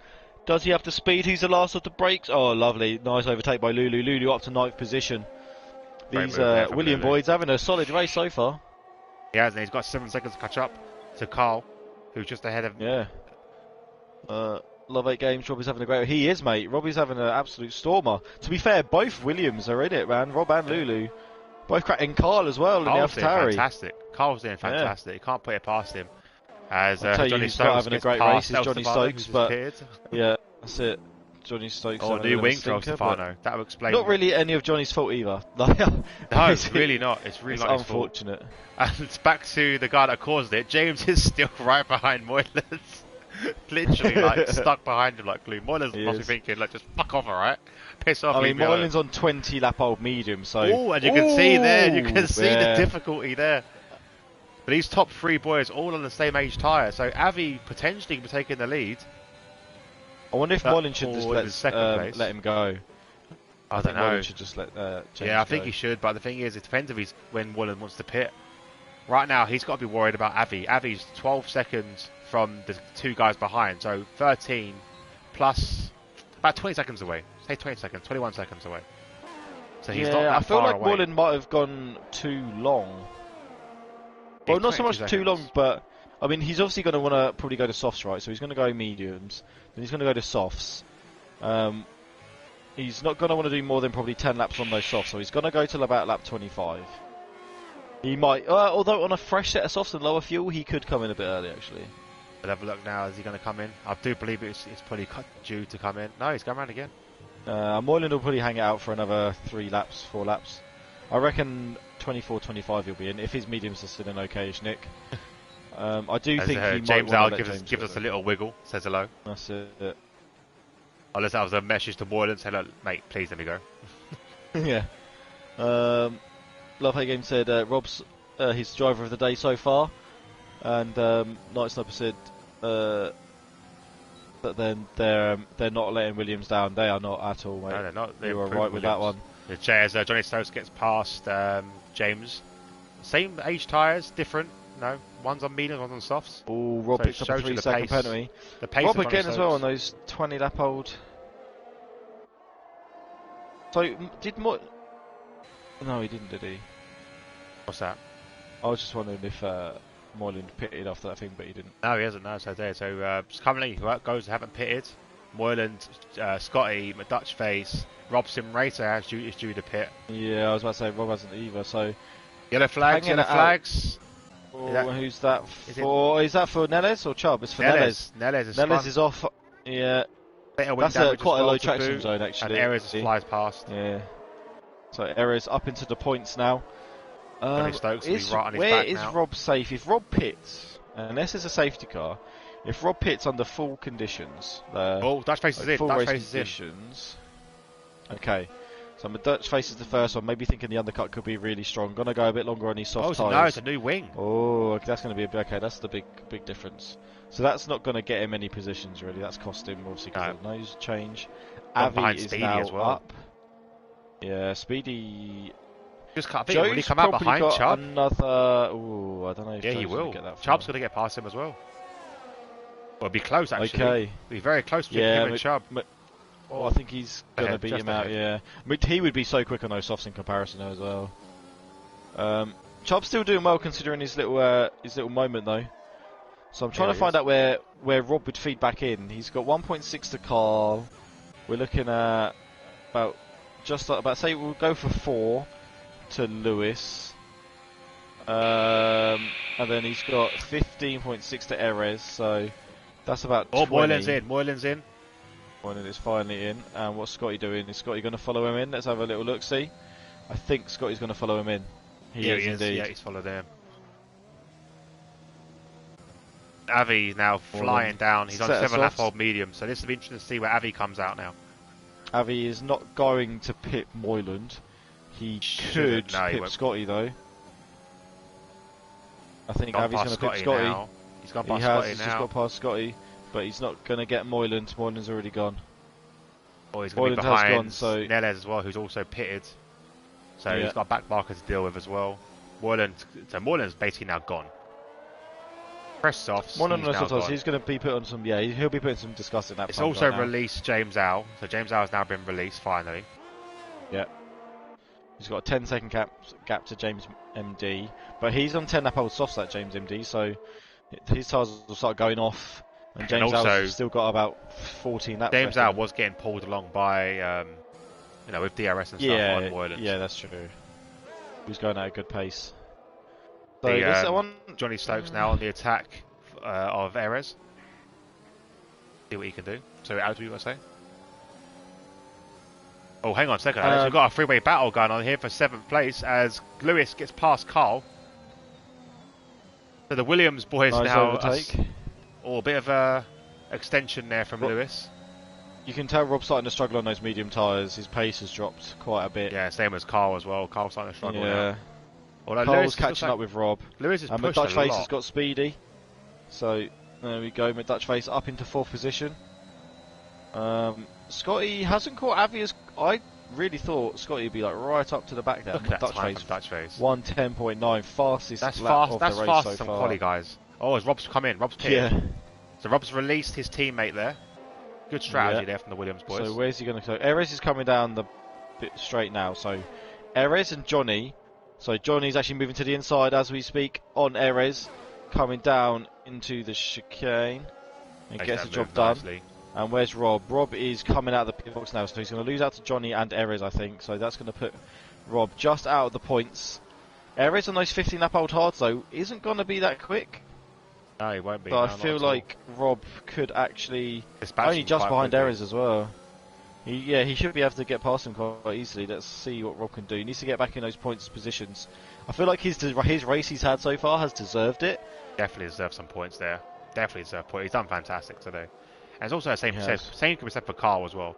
Does he have the speed? He's the last of the brakes. Oh, lovely. Nice overtake by Lulu. Lulu up to 9th position. These William Boyd's having a solid race so far. He has, and he's got 7 seconds to catch up to Carl, who's just ahead of him. Yeah. Love 8 games. Rob is having a great... He is, mate. Rob is having an absolute stormer. To be fair, both Williams are in it, man. Rob and Lulu. Both cracking Carl as well. Carl's doing fantastic. Carl's doing fantastic. You can't put it past him. As Johnny Stokes having a great race is Johnny Stokes, but yeah, that's it. Johnny Stokes. Oh, new wing for Stefano. That will explain. Not really any of Johnny's fault either. No, it's really not. It's really not unfortunate. And it's back to the guy that caused it. James is still right behind Moyles. Literally, like, stuck behind him like glue. Moyles must be thinking, like, just fuck off, alright? Piss off. I mean, Moyles on 20 lap old medium, so... Oh, and you can see there, you can see the difficulty there. But these top 3 boys all on the same age tyre, so Avi potentially be taking the lead. I wonder if Moyles should just let him go. I don't know. Moyles should just let James I think he should, but the thing is, it depends if when Moyles wants to pit. Right now, he's got to be worried about Avi. Avi's 12 seconds from the 2 guys behind, so 13 plus about 20 seconds away. Say 20 seconds, 21 seconds away. So he's not that I feel far like away. Moyles might have gone too long. Well, not so much too long, but I mean, he's obviously going to want to probably go to softs, right? So he's going to go mediums, then he's going to go to softs. He's not going to want to do more than probably 10 laps on those softs, so he's going to go till about lap 25. He might, although on a fresh set of softs and lower fuel, he could come in a bit early, actually. Let's have a look now. Is he going to come in? I do believe it's probably due to come in. No, he's going around again. Moylan will probably hang it out for another 3 laps, 4 laps. I reckon 24, 25 he'll be in, if his mediums are still in okay-ish nick. I do think he James might gives us a little wiggle, says hello. That's it. Unless that was a message to Moylan, say, look, mate, please let me go. Yeah. Love Hey Game said Rob's his driver of the day so far, and Night Sniper said that then they're not letting Williams down. They are not at all, mate. No, they're not. You were right with that one. The chairs. Johnny Stokes gets past James. Same age tyres, different. No, one's on medium, one's on softs. Oh, Rob picked up a 3-second penalty. The pace Rob again as well on those 20 lap old. So did No, he didn't, did he? What's that? I was just wondering if Moylan pitted after that thing, but he didn't. No, he hasn't. No, so there. So currently, goes haven't pitted. Moylan, Scotty, Dutch Face, Robson Racer is due to pit. Yeah, I was about to say Rob hasn't either. So yellow flags. Who's that for? Is that for Neles or Chubb? It's for Neles. Neles is off. Yeah. That's quite a low traction zone, actually. And Errors flies past. Yeah. So Errors up into the points now. Stokes will be right on his where back is now. Rob safe? If Rob pits, and this is a safety car, if Rob pits under full conditions, Dutch Face is in. Full Dutch race Face conditions. Okay. So my Dutch face is the first one. Maybe thinking the undercut could be really strong. Gonna go a bit longer on these soft tyres. No, it's a new wing. Oh, okay, that's gonna be okay. That's the big difference. So that's not gonna get him any positions really. That's cost him obviously because of the nose change. Avi is Speedy now as well. up. Yeah, Speedy. Just can't think really come out behind got Chubb. Another. Ooh, I don't know if Yeah, Joe's he will. Get that Chubb's gonna get past him as well. Well, it'll be close actually. Okay. Be very close between him and Chubb. Oh, I think he's gonna beat him out. Yeah, he would be so quick on those softs in comparison as well. Chubb's still doing well considering his little moment though. So I'm trying to find out where Rob would feed back in. He's got 1.6 to Carl. We're looking at about say we'll go for 4 to Lewis. And then he's got 15.6 to Erez. So that's about 20. Moylan's in. Moylan is finally in. And what's Scotty doing? Is Scotty going to follow him in? Let's have a little look. See, I think Scotty's going to follow him in. He is indeed. Yeah, he's followed him. Avi now flying down. He's on 7.5 medium, so this will be interesting to see where Avi comes out now. Avi is not going to pip Moyland. He could pip Scotty though. I think Avi's going to pip Scotty. Now. He's gone past Scotty now. He's just got past Scotty, but he's not going to get Moyland. Moyland's already gone. Oh, he's going to be behind gone, so Neles as well, who's also pitted. So he's got a back marker to deal with as well. Moyland's basically now gone. Fresh softs. He's going to be put on some. Yeah, he'll be putting some disgusting. It's also released James Al. So James Al has now been released finally. Yeah. He's got a 10-second gap to James MD, but he's on 10 lap old softs like James MD, so his tyres will start going off. And James Al's still got about 14 laps. James Al was getting pulled along by, with DRS and stuff on Moylan's. Yeah, that's true. He was going at a good pace. So Johnny Stokes now on the attack of Erez. See what he can do. So, Alex, what you want to say? Oh, hang on a second, Alex. We've got a three-way battle going on here for 7th place as Lewis gets past Carl. So the Williams boys now... a bit of a extension there from Lewis. You can tell Rob's starting to struggle on those medium tyres. His pace has dropped quite a bit. Yeah, same as Carl as well. Carl's starting to struggle now. Although Carl's catching up with Rob. Lewis is pushed Dutch a Face lot. has got Speedy. So, there we go. Dutch Face up into 4th position. Scotty hasn't caught Avi as... I really thought Scotty would be like right up to the back there. Look at that time from Dutch Face. 1:10.9, fastest lap of the race so far. That's fast from quali, guys. Oh, as Rob's come in. Rob's pitted. Yeah. So Rob's released his teammate there. Good strategy there from the Williams boys. So where's he going to go? Erez is coming down the bit straight now. So Erez and Johnny. So Johnny's actually moving to the inside as we speak on Erez. Coming down into the chicane. And gets the job done. Nicely. And where's Rob? Rob is coming out of the pit box now. So he's going to lose out to Johnny and Erez, I think. So that's going to put Rob just out of the points. Erez on those 15 lap old hards though isn't going to be that quick. No, he won't be. But I feel like Rob could actually only just behind Erez as well. He should be able to get past him quite easily. Let's see what Rob can do. He needs to get back in those points positions. I feel like his race he's had so far has deserved it. Definitely deserved some points there. Definitely deserved points. He's done fantastic today. And it's also the same can be said for Carl as well.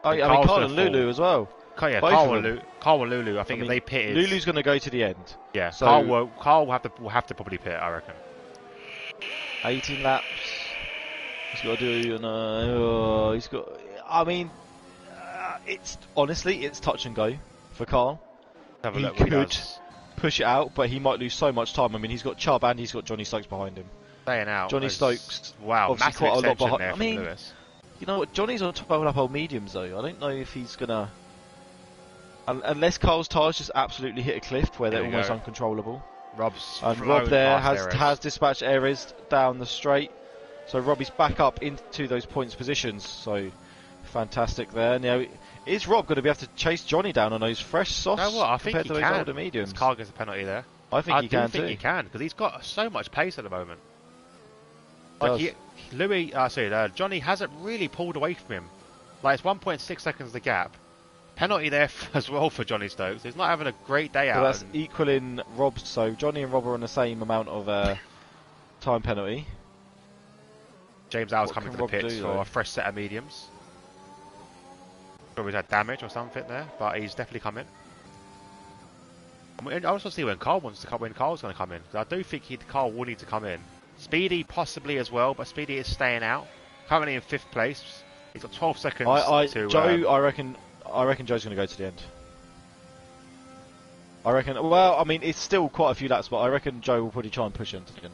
I mean Carl and Lulu as well. Carl and Lulu. I think if they pitted, Lulu's going to go to the end. Yeah, so Carl will have to probably pit, I reckon. 18 laps. He's got to do. He's got. I mean, it's touch and go for Carl. He could push it out, but he might lose so much time. I mean, he's got Chubb and he's got Johnny Stokes behind him. Staying out. Johnny Stokes. Wow, obviously quite a lot behind. I mean, Lewis. You know what? Johnny's on 12 lap old mediums though. I don't know if he's gonna. Unless Carl's tyres just absolutely hit a cliff where they're almost uncontrollable. Rob there has dispatched Erez down the straight, so Robbie's back up into those points positions. So fantastic there. Now, is Rob going to be able to chase Johnny down on those fresh softs? You know what? I think compared he to those can. older mediums? Carl gets a penalty there. I think he can he can because he's got so much pace at the moment. Johnny hasn't really pulled away from him. Like it's 1.6 seconds the gap. Penalty there as well for Johnny Stokes. He's not having a great day out. But that's equaling Rob's. So Johnny and Rob are on the same amount of time penalty. James Al's coming to the pits for a fresh set of mediums. Probably had damage or something there, but he's definitely coming. I also see when Carl wants to come. When Carl's going to come in, because I do think Carl will need to come in. Speedy possibly as well, but Speedy is staying out. Currently in 5th place. He's got 12 seconds to. Joe, I reckon Joe's going to go to the end. I reckon. Well, I mean, it's still quite a few laps, but I reckon Joe will probably try and push into the end.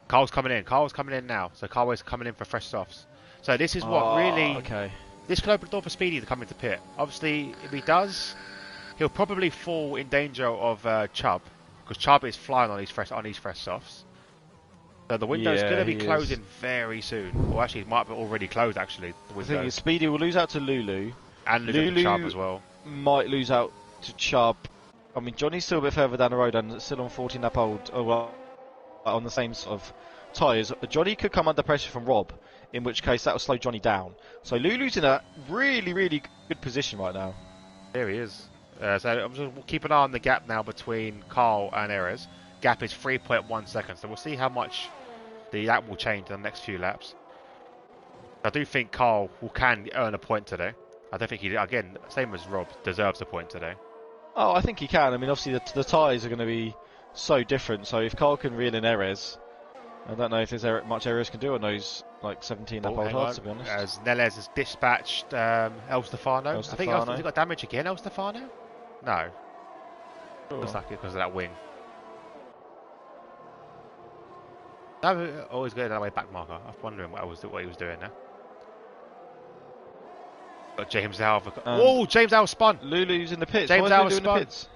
Carl's coming in. Carl's coming in now. So Carl is coming in for fresh softs. So this is what really. Okay. This could open the door for Speedy to come into pit. Obviously, if he does, he'll probably fall in danger of Chubb, because Chubb is flying on these fresh softs. So the window's going to be closing very soon. Or actually, it might be already closed. Actually, the I think Speedy will lose out to Lulu, and lose out to Chubb as well. Might lose out to Chubb. I mean, Johnny's still a bit further down the road and still on 14 lap old. Oh well, on the same sort of tyres. Johnny could come under pressure from Rob, in which case that will slow Johnny down. So Lulu's in a really, really good position right now. There he is. So I'm just keep an eye on the gap now between Carl and Erez. Gap is 3.1 seconds, so we'll see how much that will change in the next few laps. I do think Carl can earn a point today. I don't think he, again, same as Rob, deserves a point today. Oh, I think he can. I mean, obviously the tyres are going to be so different. So if Carl can reel in Erez, I don't know if there's much Erez can do on those like 17 lap old hards, to be honest. As Neles has dispatched El Stefano. I think has he got damage again, El Stefano? No. Sure. Looks like it because of that wing. No, always going that way back marker. I was wondering what he was doing there. Got James Alva. Oh, James Alva spun. Lulu's in the pits. James Alva spun. In the pits?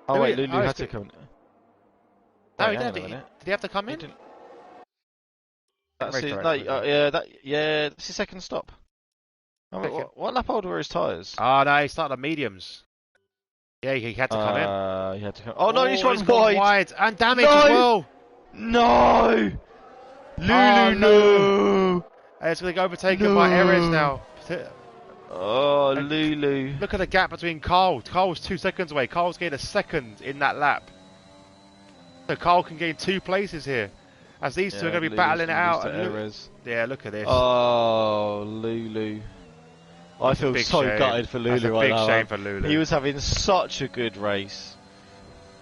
Oh wait, Lulu had to come. No, he didn't. Did he have to come in? That's it. No, yeah, that's his second stop. I mean, what lap old were his tyres? Oh no, he started on mediums. Yeah, he had to come in. He had to come. Oh no, he's run wide and damage as well. No, Lulu, no. It's going to get overtaken by Erez now. Oh, Lulu. Look at the gap between Carl. Carl was 2 seconds away. Carl's getting a second in that lap. So Carl can gain 2 places here. As these two are going to be battling it out. Yeah, look at this. Oh, Lulu. I feel so gutted for Lulu right now. That's a big shame for Lulu. He was having such a good race.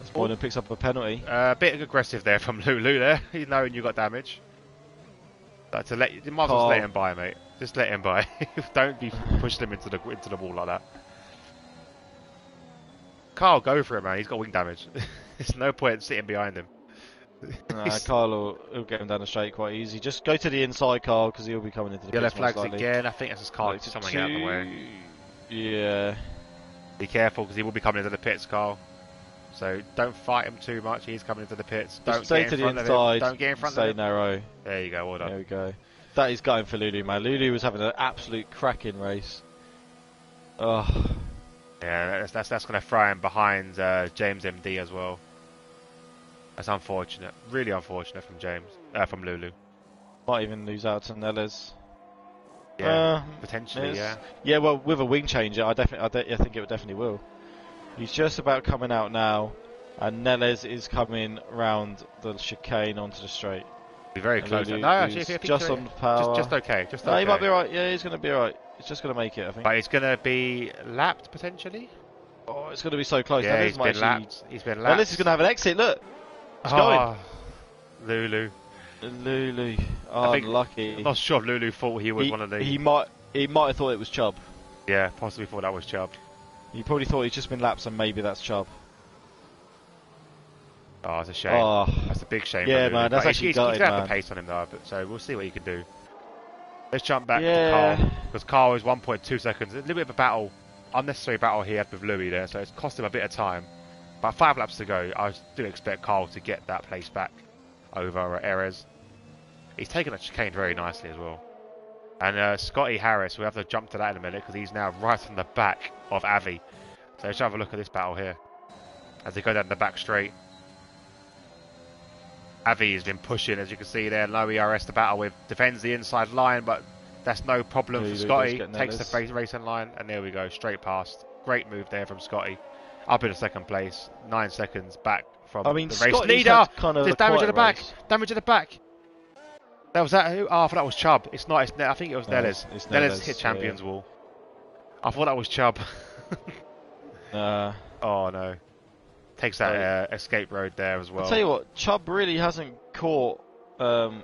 As Boylan picks up a penalty. A bit aggressive there from Lulu there. He's knowing you got damage. But you might as well let him by, mate. Just let him by. Don't be pushing him into the wall like that. Carl, go for it, man. He's got wing damage. There's no point sitting behind him. Carl will get him down the straight quite easy. Just go to the inside, Carl, because he'll be coming into the yellow flags again. I think that's just Carl. Something out of the way. Yeah. Be careful, because he will be coming into the pits, Carl. So don't fight him too much. He's coming into the pits. Don't stay to the inside. Don't get in front of him. Stay narrow. There you go. Well done. There we go. That is going for Lulu, man. Lulu was having an absolute cracking race. Oh. Yeah, that's going to throw him behind James MD as well. That's unfortunate. Really unfortunate from Lulu. Might even lose out to Neles. Yeah, potentially. Yeah. Yeah, well, with a wing changer, I think it definitely will. He's just about coming out now, and Neles is coming round the chicane onto the straight. Be very close. No, actually, if just on power. Just okay. No, he might be right. Yeah, he's going to be right. He's just going to make it, I think. But it's going to be lapped potentially. Oh, it's going to be so close. Yeah, he's been lapped. He's been lapped. Neles is going to have an exit. Look, he's going. Lulu. Oh, unlucky. I'm not sure if Lulu thought he was one of the. He might have thought it was Chubb. Yeah, possibly thought that was Chubb. He probably thought he'd just been lapped, and maybe that's Chubb. Oh, it's a shame. Oh. That's a big shame. Yeah, man, that's actually he's gutted, going to have the pace on him though, so we'll see what he can do. Let's jump back to Carl, because Carl is 1.2 seconds. A little bit of a battle, unnecessary battle he had with Louis there, so it's cost him a bit of time. But 5 laps to go, I do expect Carl to get that place back over Erez. He's taken that chicane very nicely as well. And Scotty Harris, we'll have to jump to that in a minute, because he's now right on the back of Avi. So let's have a look at this battle here. As they go down the back straight. Avi has been pushing, as you can see there. Low ERS to battle with. Defends the inside line, but that's no problem for Scotty. Takes the racing line, and there we go. Straight past. Great move there from Scotty. Up in second place. 9 seconds back from the race leader. Kind of There's damage at the back. Damage at the back. That was that who? Oh, I thought that was Chubb. It's not. I think it was No, Neles. it's Neles Neles, hit Champions yeah. Wall. I thought that was Chubb. Uh, Oh no. Takes so, that escape road there as I'll well. tell you what, Chubb really hasn't caught, really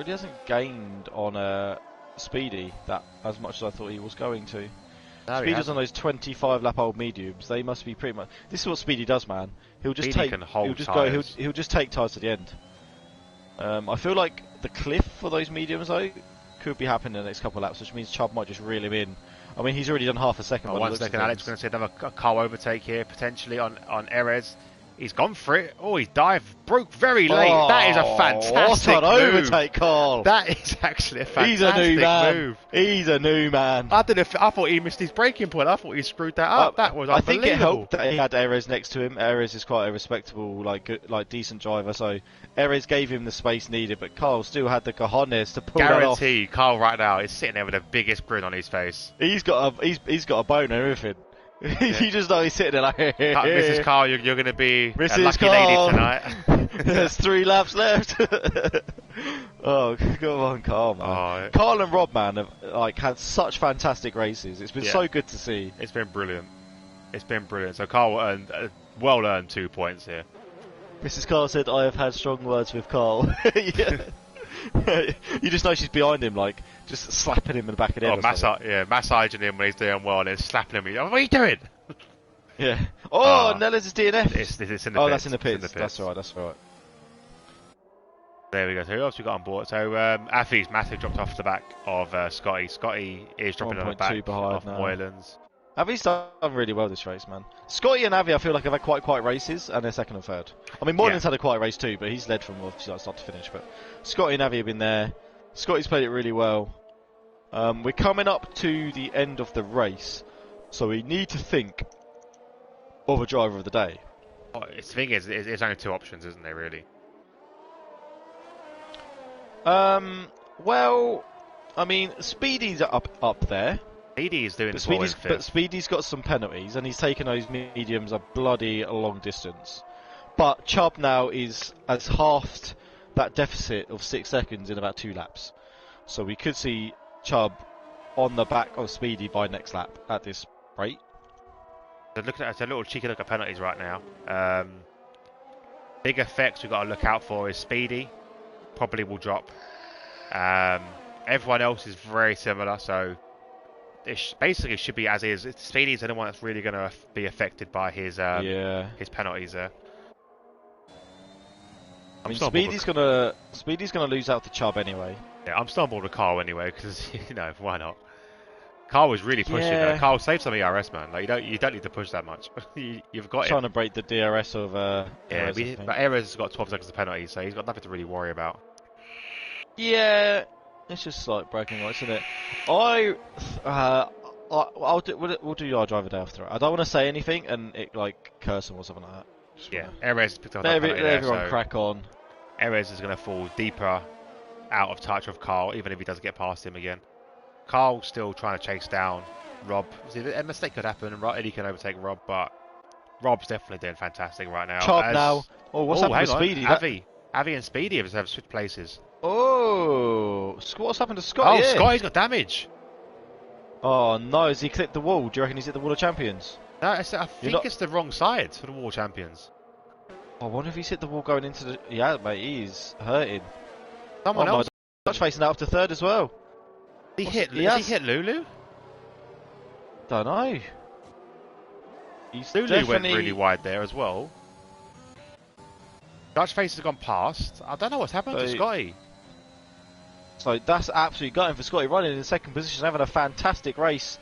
hasn't gained on Speedy that as much as I thought he was going to. No, Speedy's on those 25 lap old mediums. They must be pretty much. This is what Speedy does, man. He'll just Speedy take. can hold He'll just tyres. go. He'll just take tires to the end. I feel like the cliff for those mediums though could be happening in the next couple of laps, which means Chubb might just reel him in. I mean, he's already done half a second. Oh, 1 second, Alex going to see another car overtake here, potentially on Erez. He's gone for it. Oh, he dived, broke very late. Oh, that is a fantastic what an move. overtake, Carl. That is actually a fantastic He's a new man. move. He's a new man. I thought he missed his braking point. I thought he screwed that up. That was I think unbelievable. it helped that he had Erez next to him. Erez is quite a respectable, like decent driver, so Erez gave him the space needed, but Carl still had the cojones to pull that off. Guarantee, Carl right now is sitting there with the biggest grin on his face. He's got a bone and everything. Yeah. You just know he's sitting there like, Mrs. Carl, you're going to be Mrs. a lucky Carl. lady tonight. There's 3 laps left. Oh, come on, Carl, man. Oh, Carl and Rob, man, have had such fantastic races. It's been so good to see. It's been brilliant. It's been brilliant. So Carl earned, well earned 2 points here. Mrs. Carl said, "I have had strong words with Carl." You just know she's behind him, like just slapping him in the back of the head. Massaging him when he's doing well, and then slapping him. What are you doing? Yeah. Oh, Nella's is DNF. It's in the pits. That's in the pits. That's right. That's right. There we go. So who else we got on board? So Afi's massive dropped off the back of Scotty. Scotty is dropping on the back of Moylan's. Avi's done really well this race, man. Scotty and Avi, I feel like have had quite races, and they're second and third. I mean, Moylan's had a quiet race too, but he's led from obviously like start to finish. But Scotty and Avi have been there. Scotty's played it really well. We're coming up to the end of the race, so we need to think of a driver of the day. Oh, the thing is, it's only 2 options, isn't there? Really. Well, I mean, Speedy's up there. Speedy is doing but Speedy's got some penalties, and he's taken those mediums a bloody long distance. But Chubb now has halved that deficit of 6 seconds in about 2 laps. So we could see Chubb on the back of Speedy by next lap at this rate. So looking at a little cheeky look at penalties right now. Big effects we've got to look out for is Speedy. Probably will drop. Everyone else is very similar, so it basically should be as is. Speedy's the only one that's really going to be affected by his penalties there. I mean, Speedy's gonna lose out to Chubb anyway. Yeah, I'm still on board with Carl anyway because why not? Carl was really pushing. Carl saved some ERS, man. Like you don't need to push that much. You've got trying to break the DRS of Erez, but Erez has got 12 seconds of penalty, so he's got nothing to really worry about. Yeah, it's just like breaking rights, isn't it? We'll do our driver day after it. I don't want to say anything and it like curse him or something like that. Erez picked up that penalty there, everyone crack on. Erez is going to fall deeper out of touch with Carl, even if he doesn't get past him again. Carl's still trying to chase down Rob. See, a mistake could happen, and Eddie can overtake Rob, but Rob's definitely doing fantastic right now. Chubb now. Oh, what's happened to Speedy? Avi and Speedy have switched places. Oh, what's happened to Scotty? Oh, Scotty's got damage. Oh no, has he clipped the wall? Do you reckon he's hit the wall of champions? No, I think it's the wrong side for the War Champions. I wonder if he's hit the wall going into the... Yeah, mate, he's hurting. Someone else. Dutch facing out up to third as well. He hit Lulu? Don't know. Lulu went really wide there as well. Dutch face has gone past. I don't know what's happened to Scotty. So that's absolutely gutting for Scotty, running in second position, having a fantastic race.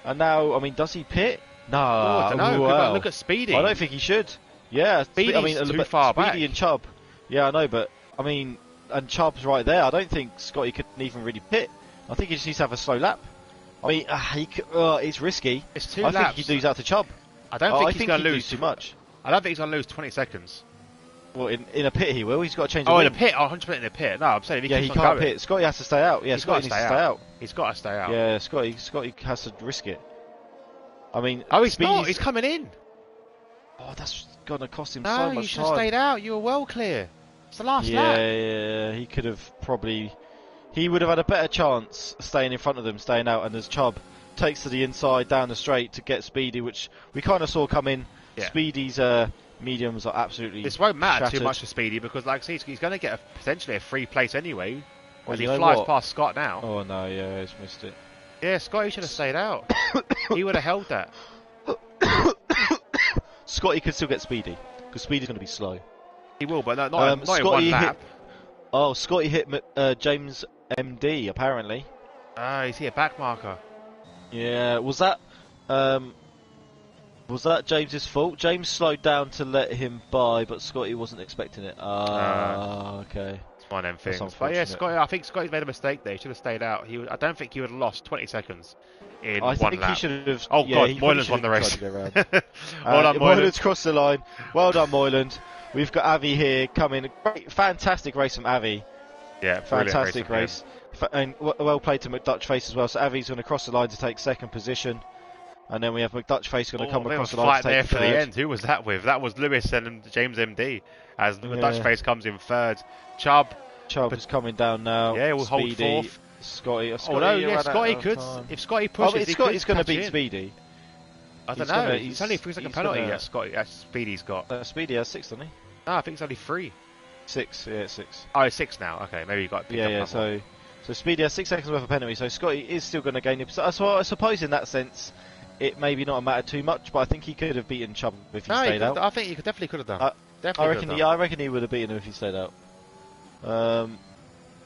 And now, I mean, does he pit? No. I don't know. Well, look at Speedy. I don't think he should. Yeah, Speedy's too far back. Speedy and Chubb. Yeah, I know, but I mean, and Chubb's right there. I don't think Scotty could even really pit. I think he just needs to have a slow lap. I mean, it's risky. It's 2 laps. laps. I think he'd lose out to Chubb. I don't think he's going to lose too much. I don't think he's going to lose 20 seconds. Well, in a pit he will. He's got to change. In a pit. 100% in a pit. No, I'm saying if he he can't pit. Scotty has to stay out. Yeah, Scotty needs to stay out. He's got to stay out. Yeah, Scotty has to risk it. I mean, he's not. He's coming in. Oh, that's going to cost him no, so much time. you should have stayed out. You were well clear. It's the last Yeah, lap. yeah, he could have probably. He would have had a better chance staying in front of them, staying out, and as Chubb takes to the inside down the straight to get Speedy, which we kind of saw come in. Yeah. Speedy's mediums are absolutely. This won't matter shattered. too much for Speedy because, like I say, he's going to get potentially a free place anyway. Well, And he you know flies what? past Scott now. Oh no, yeah, he's missed it. Yeah, Scotty should have stayed out. He would have held that. Scotty could still get Speedy because Speedy's going to be slow. He will, but not in one Scotty lap. Scotty hit James MD apparently. Is he a back marker? Yeah, was that James's fault? James slowed down to let him by, but Scotty wasn't expecting it. Okay. It's one of them That's things. But yeah, unfortunate. I think Scotty's made a mistake there. He should have stayed out. I don't think he would have lost 20 seconds in I one think lap. he should have. Oh yeah, God, he Moylan's probably won the should race. have tried to go around. Well done, Moylan. Moylan's crossed the line. Well done, Moyland. We've got Avi here coming. Great, fantastic race from Avi. Yeah, Fantastic race. And well played to McDutchface as well. So Avi's going to cross the line to take second position. And then we have McDutchface going to come across the line fight to there take for third. the end. Who was that with? That was Lewis and James MD. As the McDutchface comes in third. Chubb is coming down now. Yeah, we'll hold Speedy, fourth. Scotty. Oh no, yeah, Scotty could. If Scotty pushes, Scotty's going to beat in. Speedy. I don't know. It's only a 3-second penalty that Speedy's got. Speedy has 6, doesn't he? No, I think it's only 3. 6, yeah, 6. Oh, it's 6 now. Okay, maybe you got picked up another one. So Speedy has 6 seconds worth of penalty. So Scotty is still going to gain him. So I suppose in that sense, it maybe not matter too much, but I think he could have beaten Chubb if he stayed out. I think he definitely could have done. I reckon he would have beaten him if he stayed out. So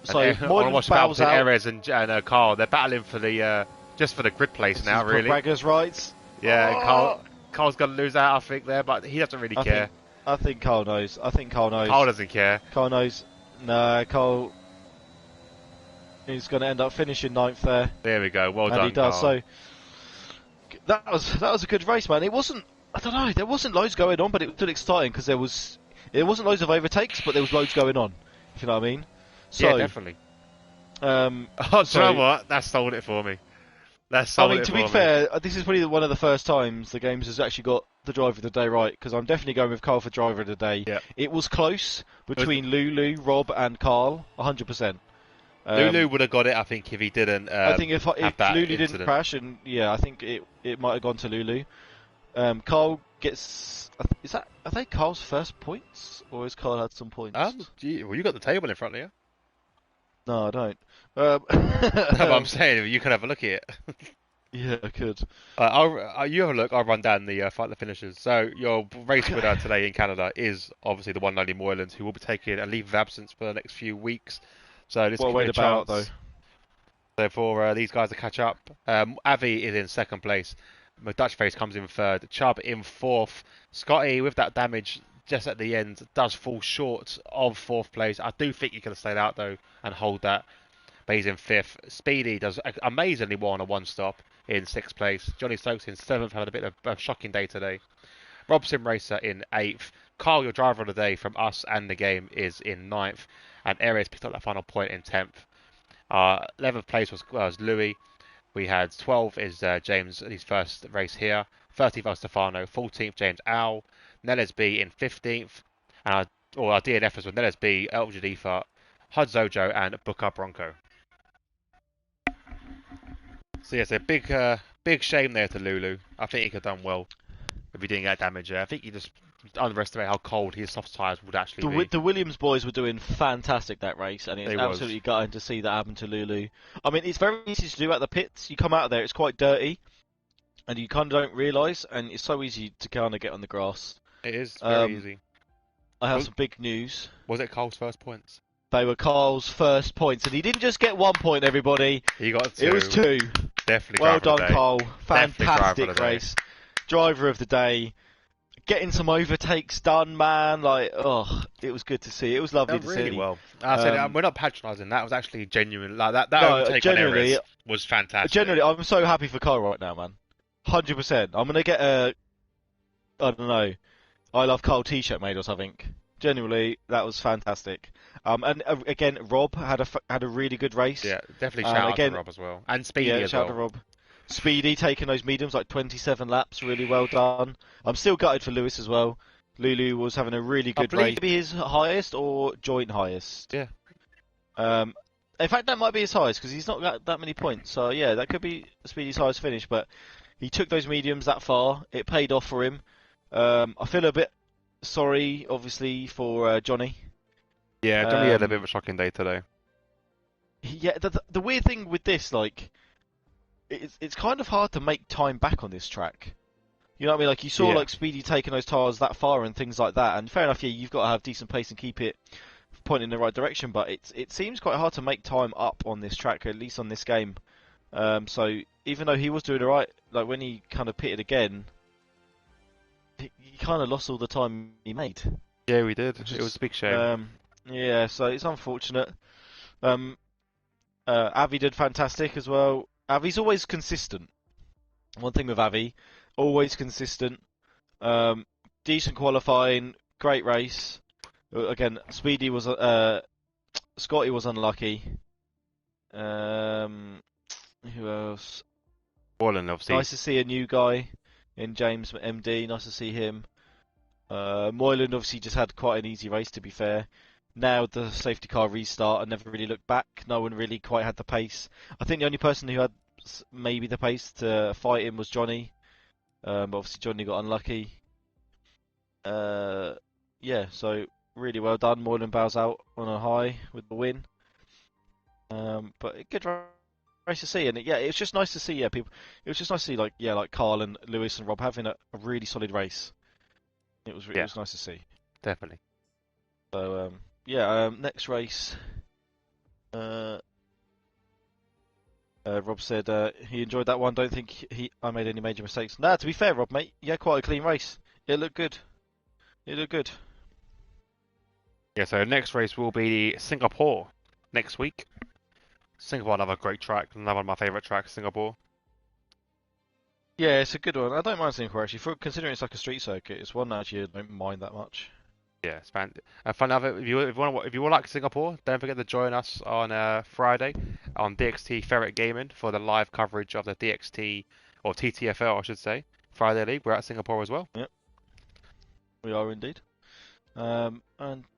Moylan bows out. Erez and Carl, they're battling for the just for the grid place now, really. Braggers' rights. Yeah, and Carl's going to lose out, I think, there, but he doesn't really care. I think Carl knows. Carl doesn't care. Carl knows. No, Carl. He's going to end up finishing 9th there. There we go. Well done, he does. Carl. So that was a good race, man. It wasn't. I don't know. There wasn't loads going on, but it was still exciting because there wasn't loads of overtakes, but there was loads going on. If you know what I mean. So, yeah, definitely. Do you know what? That sold it for me. To be fair, this is probably one of the first times the games has actually got the driver of the day right, because I'm definitely going with Carl for driver of the day. Yeah. It was close between Lulu, Rob, and Carl, 100%. Lulu would have got it, I think, if he didn't. I think if Lulu incident. didn't crash, and I think it might have gone to Lulu. Carl gets. Are they Carl's first points, or has Carl had some points? Well, you got the table in front of you. No, I don't. No, but I'm saying you can have a look at it. Yeah, I could. You have a look. I'll run down the fight the finishers. So your race winner today in Canada is obviously the one and only Moylan's, who will be taking a leave of absence for the next few weeks. So this could be a chance. Though. So for these guys to catch up, Avi is in second place. McDutchface comes in third. Chubb in fourth. Scotty, with that damage just at the end, does fall short of fourth place. I do think he could have stayed out though and hold that. But he's in fifth. Speedy does amazingly well on a one-stop in sixth place. Johnny Stokes in seventh, had a bit of a shocking day today. Robson Racer in eighth. Carl, your driver of the day from us and the game, is in ninth. And Erez picked up that final point in 10th. 11th place was Louis. We had 12th is James, his first race here. 13th was Stefano. 14th, James Owl. Neles B in 15th. And our DNFers were Neles B, El Jadifa, Hud Zojo, and Booker Bronco. So yes, a big shame there to Lulu. I think he could have done well if he didn't get damage there. I think he just underestimated how cold his soft tyres would actually be. The Williams boys were doing fantastic that race, and it's absolutely gutting to see that happen to Lulu. I mean, it's very easy to do at the pits. You come out of there, it's quite dirty, and you kind of don't realise, and it's so easy to kind of get on the grass. It is very easy. I have some big news. Was it Carl's first points? They were Carl's first points, and he didn't just get 1 point, everybody. He got 2. It was 2. Definitely. Well done, Carl. Fantastic race. Driver of the day. Getting some overtakes done, man. It was good to see. It was lovely to see. Really well. I said we're not patronising. That was actually genuine. Like that overtake on Erez was fantastic. Genuinely, I'm so happy for Carl right now, man. 100%. I'm gonna get I don't know, I love Carl T-shirt made or something. Genuinely, that was fantastic. And again, Rob had a really good race. Yeah, definitely shout out to Rob as well. And Speedy as well. Shout out to Rob. Speedy taking those mediums, like 27 laps, really well done. I'm still gutted for Lewis as well. Lulu was having a really I good believe- race. Maybe his highest or joint highest. Yeah. In fact, that might be his highest because he's not got that many points. So yeah, that could be Speedy's highest finish. But he took those mediums that far. It paid off for him. I feel a bit sorry, obviously, for Johnny. Yeah, Johnny had a bit of a shocking day today. Yeah, the weird thing with this, like, it's kind of hard to make time back on this track. You know what I mean? Like, you saw like Speedy taking those tires that far and things like that. And fair enough, yeah, you've got to have decent pace and keep it pointing in the right direction. But it seems quite hard to make time up on this track, at least on this game. So even though he was doing alright, like when he kind of pitted again, he kind of lost all the time he made. Yeah, we did. It was a big shame. Yeah, so it's unfortunate. Avi did fantastic as well. Avi's always consistent. One thing with Avi, always consistent. Decent qualifying, great race. Again, Speedy was Scotty was unlucky. Who else? Borland, obviously. Nice to see a new guy in James MD. Nice to see him. Moylan obviously just had quite an easy race, to be fair. Now the safety car restart and never really looked back. No one really quite had the pace. I think the only person who had maybe the pace to fight him was Johnny. But obviously Johnny got unlucky. Yeah, so really well done. Moylan bows out on a high with the win. But a good race to see, and yeah, it was just nice to see. Yeah, people. It was just nice to see like Carl and Lewis and Rob having a really solid race. It was nice to see. Definitely. So next race. Rob said he enjoyed that one. Don't think I made any major mistakes. Nah, to be fair, Rob, mate, you had quite a clean race. It looked good. Yeah, so next race will be Singapore next week. Singapore, another great track, another one of my favourite tracks, Singapore. Yeah, it's a good one. I don't mind Singapore actually. Considering it's like a street circuit, it's one that actually I don't mind that much. Yeah, it's fun. Fun of it. If you like Singapore, don't forget to join us on Friday on DXT Ferret Gaming for the live coverage of the DXT or TTFL, I should say, Friday League. We're at Singapore as well. Yep, we are indeed. And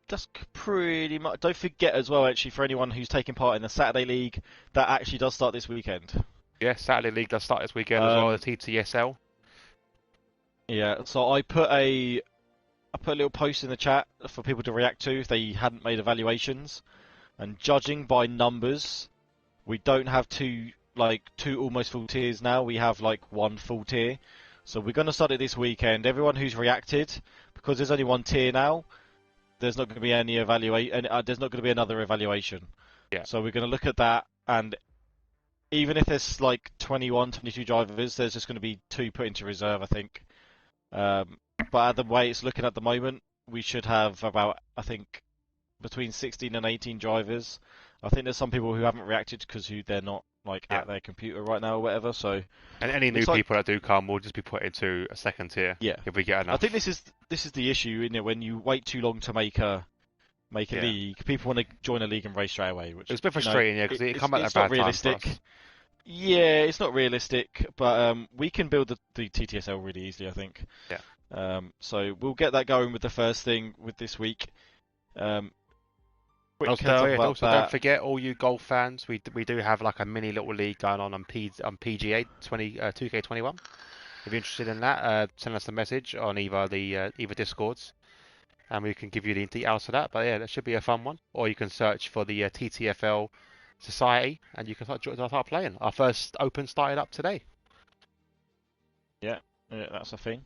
that's pretty much. Don't forget as well, actually, for anyone who's taking part in the Saturday League, that actually does start this weekend. Yeah, Saturday League does start this weekend as well as TTSL. Yeah, so I put a little post in the chat for people to react to if they hadn't made evaluations. And judging by numbers, we don't have two almost full tiers now. We have like one full tier. So we're going to start it this weekend. Everyone who's reacted, because there's only one tier now, there's not going to be any evaluation. There's not going to be another evaluation. Yeah. So we're going to look at that, and even if there's like 21, 22 drivers, there's just going to be 2 put into reserve, I think. But the way it's looking at the moment, we should have about, I think, between 16 and 18 drivers. I think there's some people who haven't reacted because they're not at their computer right now or whatever. So, and any new people that do come will just be put into a second tier. Yeah, if we get enough. I think this is the issue, isn't it? When you wait too long to make a league, people want to join a league and race straight away. Which it's a bit frustrating, because it come at a bad time for us. Yeah, it's not realistic, but we can build the TTSL really easily, I think. Yeah. So we'll get that going with the first thing with this week. Also, don't forget, all you golf fans, we do have like a mini little league going on PGA 2K21. If you're interested in that, send us a message on either Discords, and we can give you the details for that. But yeah, that should be a fun one. Or you can search for the TTFL Society, and you can start playing. Our first Open started up today. Yeah, that's a thing.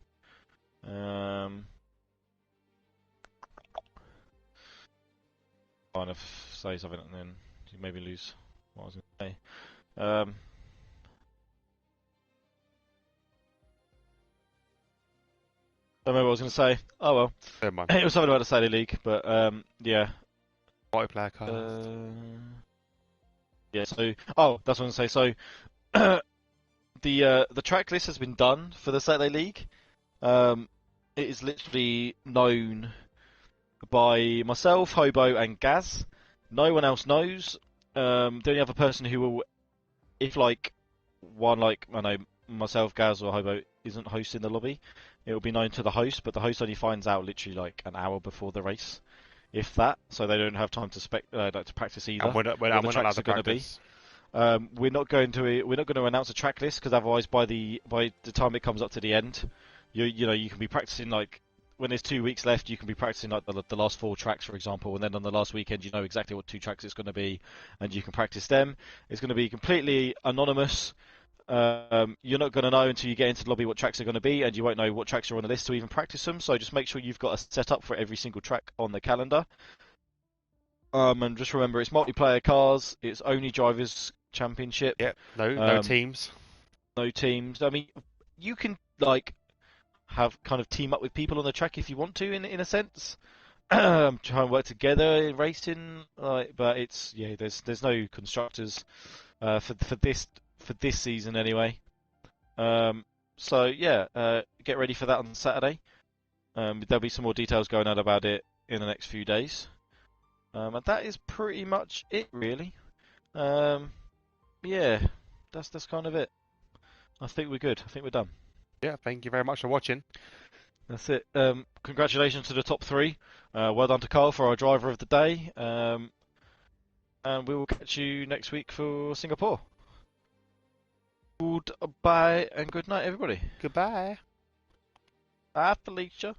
Kind of say something and then you maybe lose what I was going to say. Don't remember what I was going to say. Oh well. Never mind. It was something about the Saturday League, but yeah. Multiplayer cards. Yeah. So that's what I was going to say. So the track list has been done for the Saturday League. It is literally known by myself, Hobo, and Gaz. No one else knows. The only other person who will, if I know myself, Gaz, or Hobo isn't hosting the lobby, it will be known to the host, but the host only finds out literally like an hour before the race, if that. So they don't have time to like to practice either. And we're What the not allowed tracks to are going to be. practice. We're not going to announce a track list because otherwise, by the time it comes up to the end, you can be practicing like when there's 2 weeks left, you can be practicing like the last 4 tracks, for example, and then on the last weekend, you know exactly what 2 tracks it's going to be, and you can practice them. It's going to be completely anonymous. You're not going to know until you get into the lobby what tracks are going to be, and you won't know what tracks are on the list to even practice them. So just make sure you've got a setup for every single track on the calendar. And just remember, it's multiplayer cars. It's only drivers championship. Yep. No teams. No teams. I mean, you can like have kind of team up with people on the track if you want to, in a sense. Try and work together in racing, but there's no constructors for this season anyway. So yeah, get ready for that on Saturday. There'll be some more details going out about it in the next few days. And that is pretty much it, really. Yeah, that's kind of it. I think we're good. I think we're done. Yeah, thank you very much for watching. That's it. Congratulations to the top 3. Well done to Carl for our driver of the day. And we will catch you next week for Singapore. Goodbye and good night, everybody. Goodbye. Bye, Felicia.